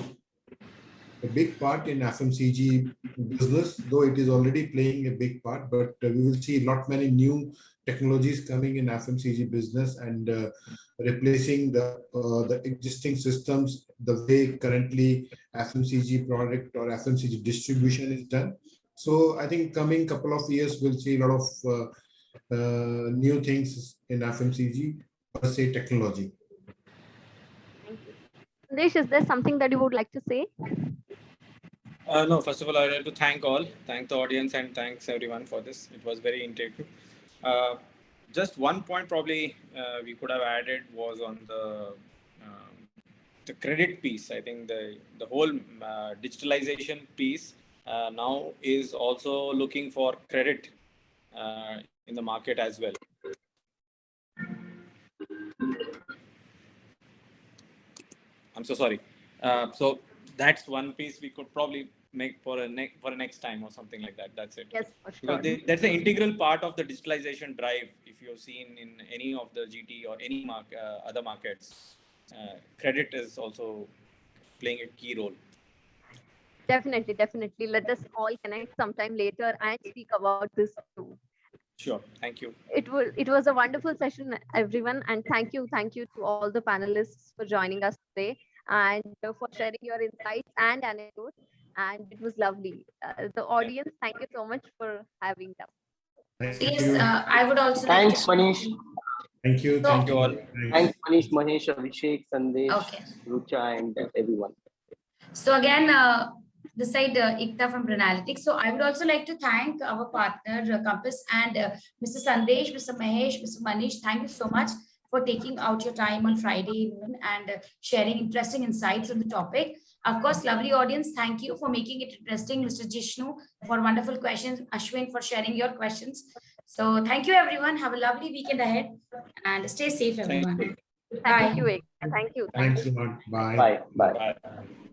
S1: a big part in FMCG business, though it is already playing a big part. But we will see a lot many new technologies coming in FMCG business, and replacing the existing systems the way currently FMCG product or FMCG distribution is done. So I think coming couple of years we'll see a lot of new things in FMCG per se technology.
S5: Thank you. Sandesh, is there something that you would like to say?
S7: No, first of all, I'd like to thank the audience, and thanks everyone for this. It was very interactive. Uh, just one point probably we could have added was on the credit piece. I think the whole digitalization piece now is also looking for credit in the market as well. I'm so sorry. So that's one piece we could probably make for a next time or something like that. That's it.
S5: Yes, for
S7: Because
S5: sure.
S7: that's an integral part of the digitalization drive. If you've seen in any of the GT or any other markets, credit is also playing a key role.
S5: Definitely, definitely. Let us all connect sometime later and speak about this too.
S7: Sure. Thank you.
S5: It was a wonderful session, everyone, and thank you to all the panelists for joining us today and for sharing your insights and anecdotes. And it was lovely. The audience, thank you so much for having them.
S1: Thank
S2: Yes,
S1: you.
S2: I would also like
S3: Thanks,
S2: to.
S3: Manish.
S1: Thank you.
S2: So-
S1: Thank you.
S7: all.
S3: Thanks,
S1: Thanks.
S3: Manish, Mahesh, Abhishek, Sandesh,
S2: Okay.
S3: Rucha, and everyone.
S2: So again, this side Ikta from Brinalytics. So I would also like to thank our partner Compass and Mr. Sandesh, Mr. Mahesh, Mr. Manish. Thank you so much for taking out your time on Friday evening and sharing interesting insights on the topic. Of course, lovely audience, thank you for making it interesting. Mr. Jishnu for wonderful questions. Ashwin for sharing your questions. So thank you, everyone. Have a lovely weekend ahead and stay safe, everyone.
S7: Thank you.
S2: Bye.
S5: Thank you, Ekta. Thank you.
S1: Thanks a lot. Bye.
S3: Bye. Bye.
S7: Bye.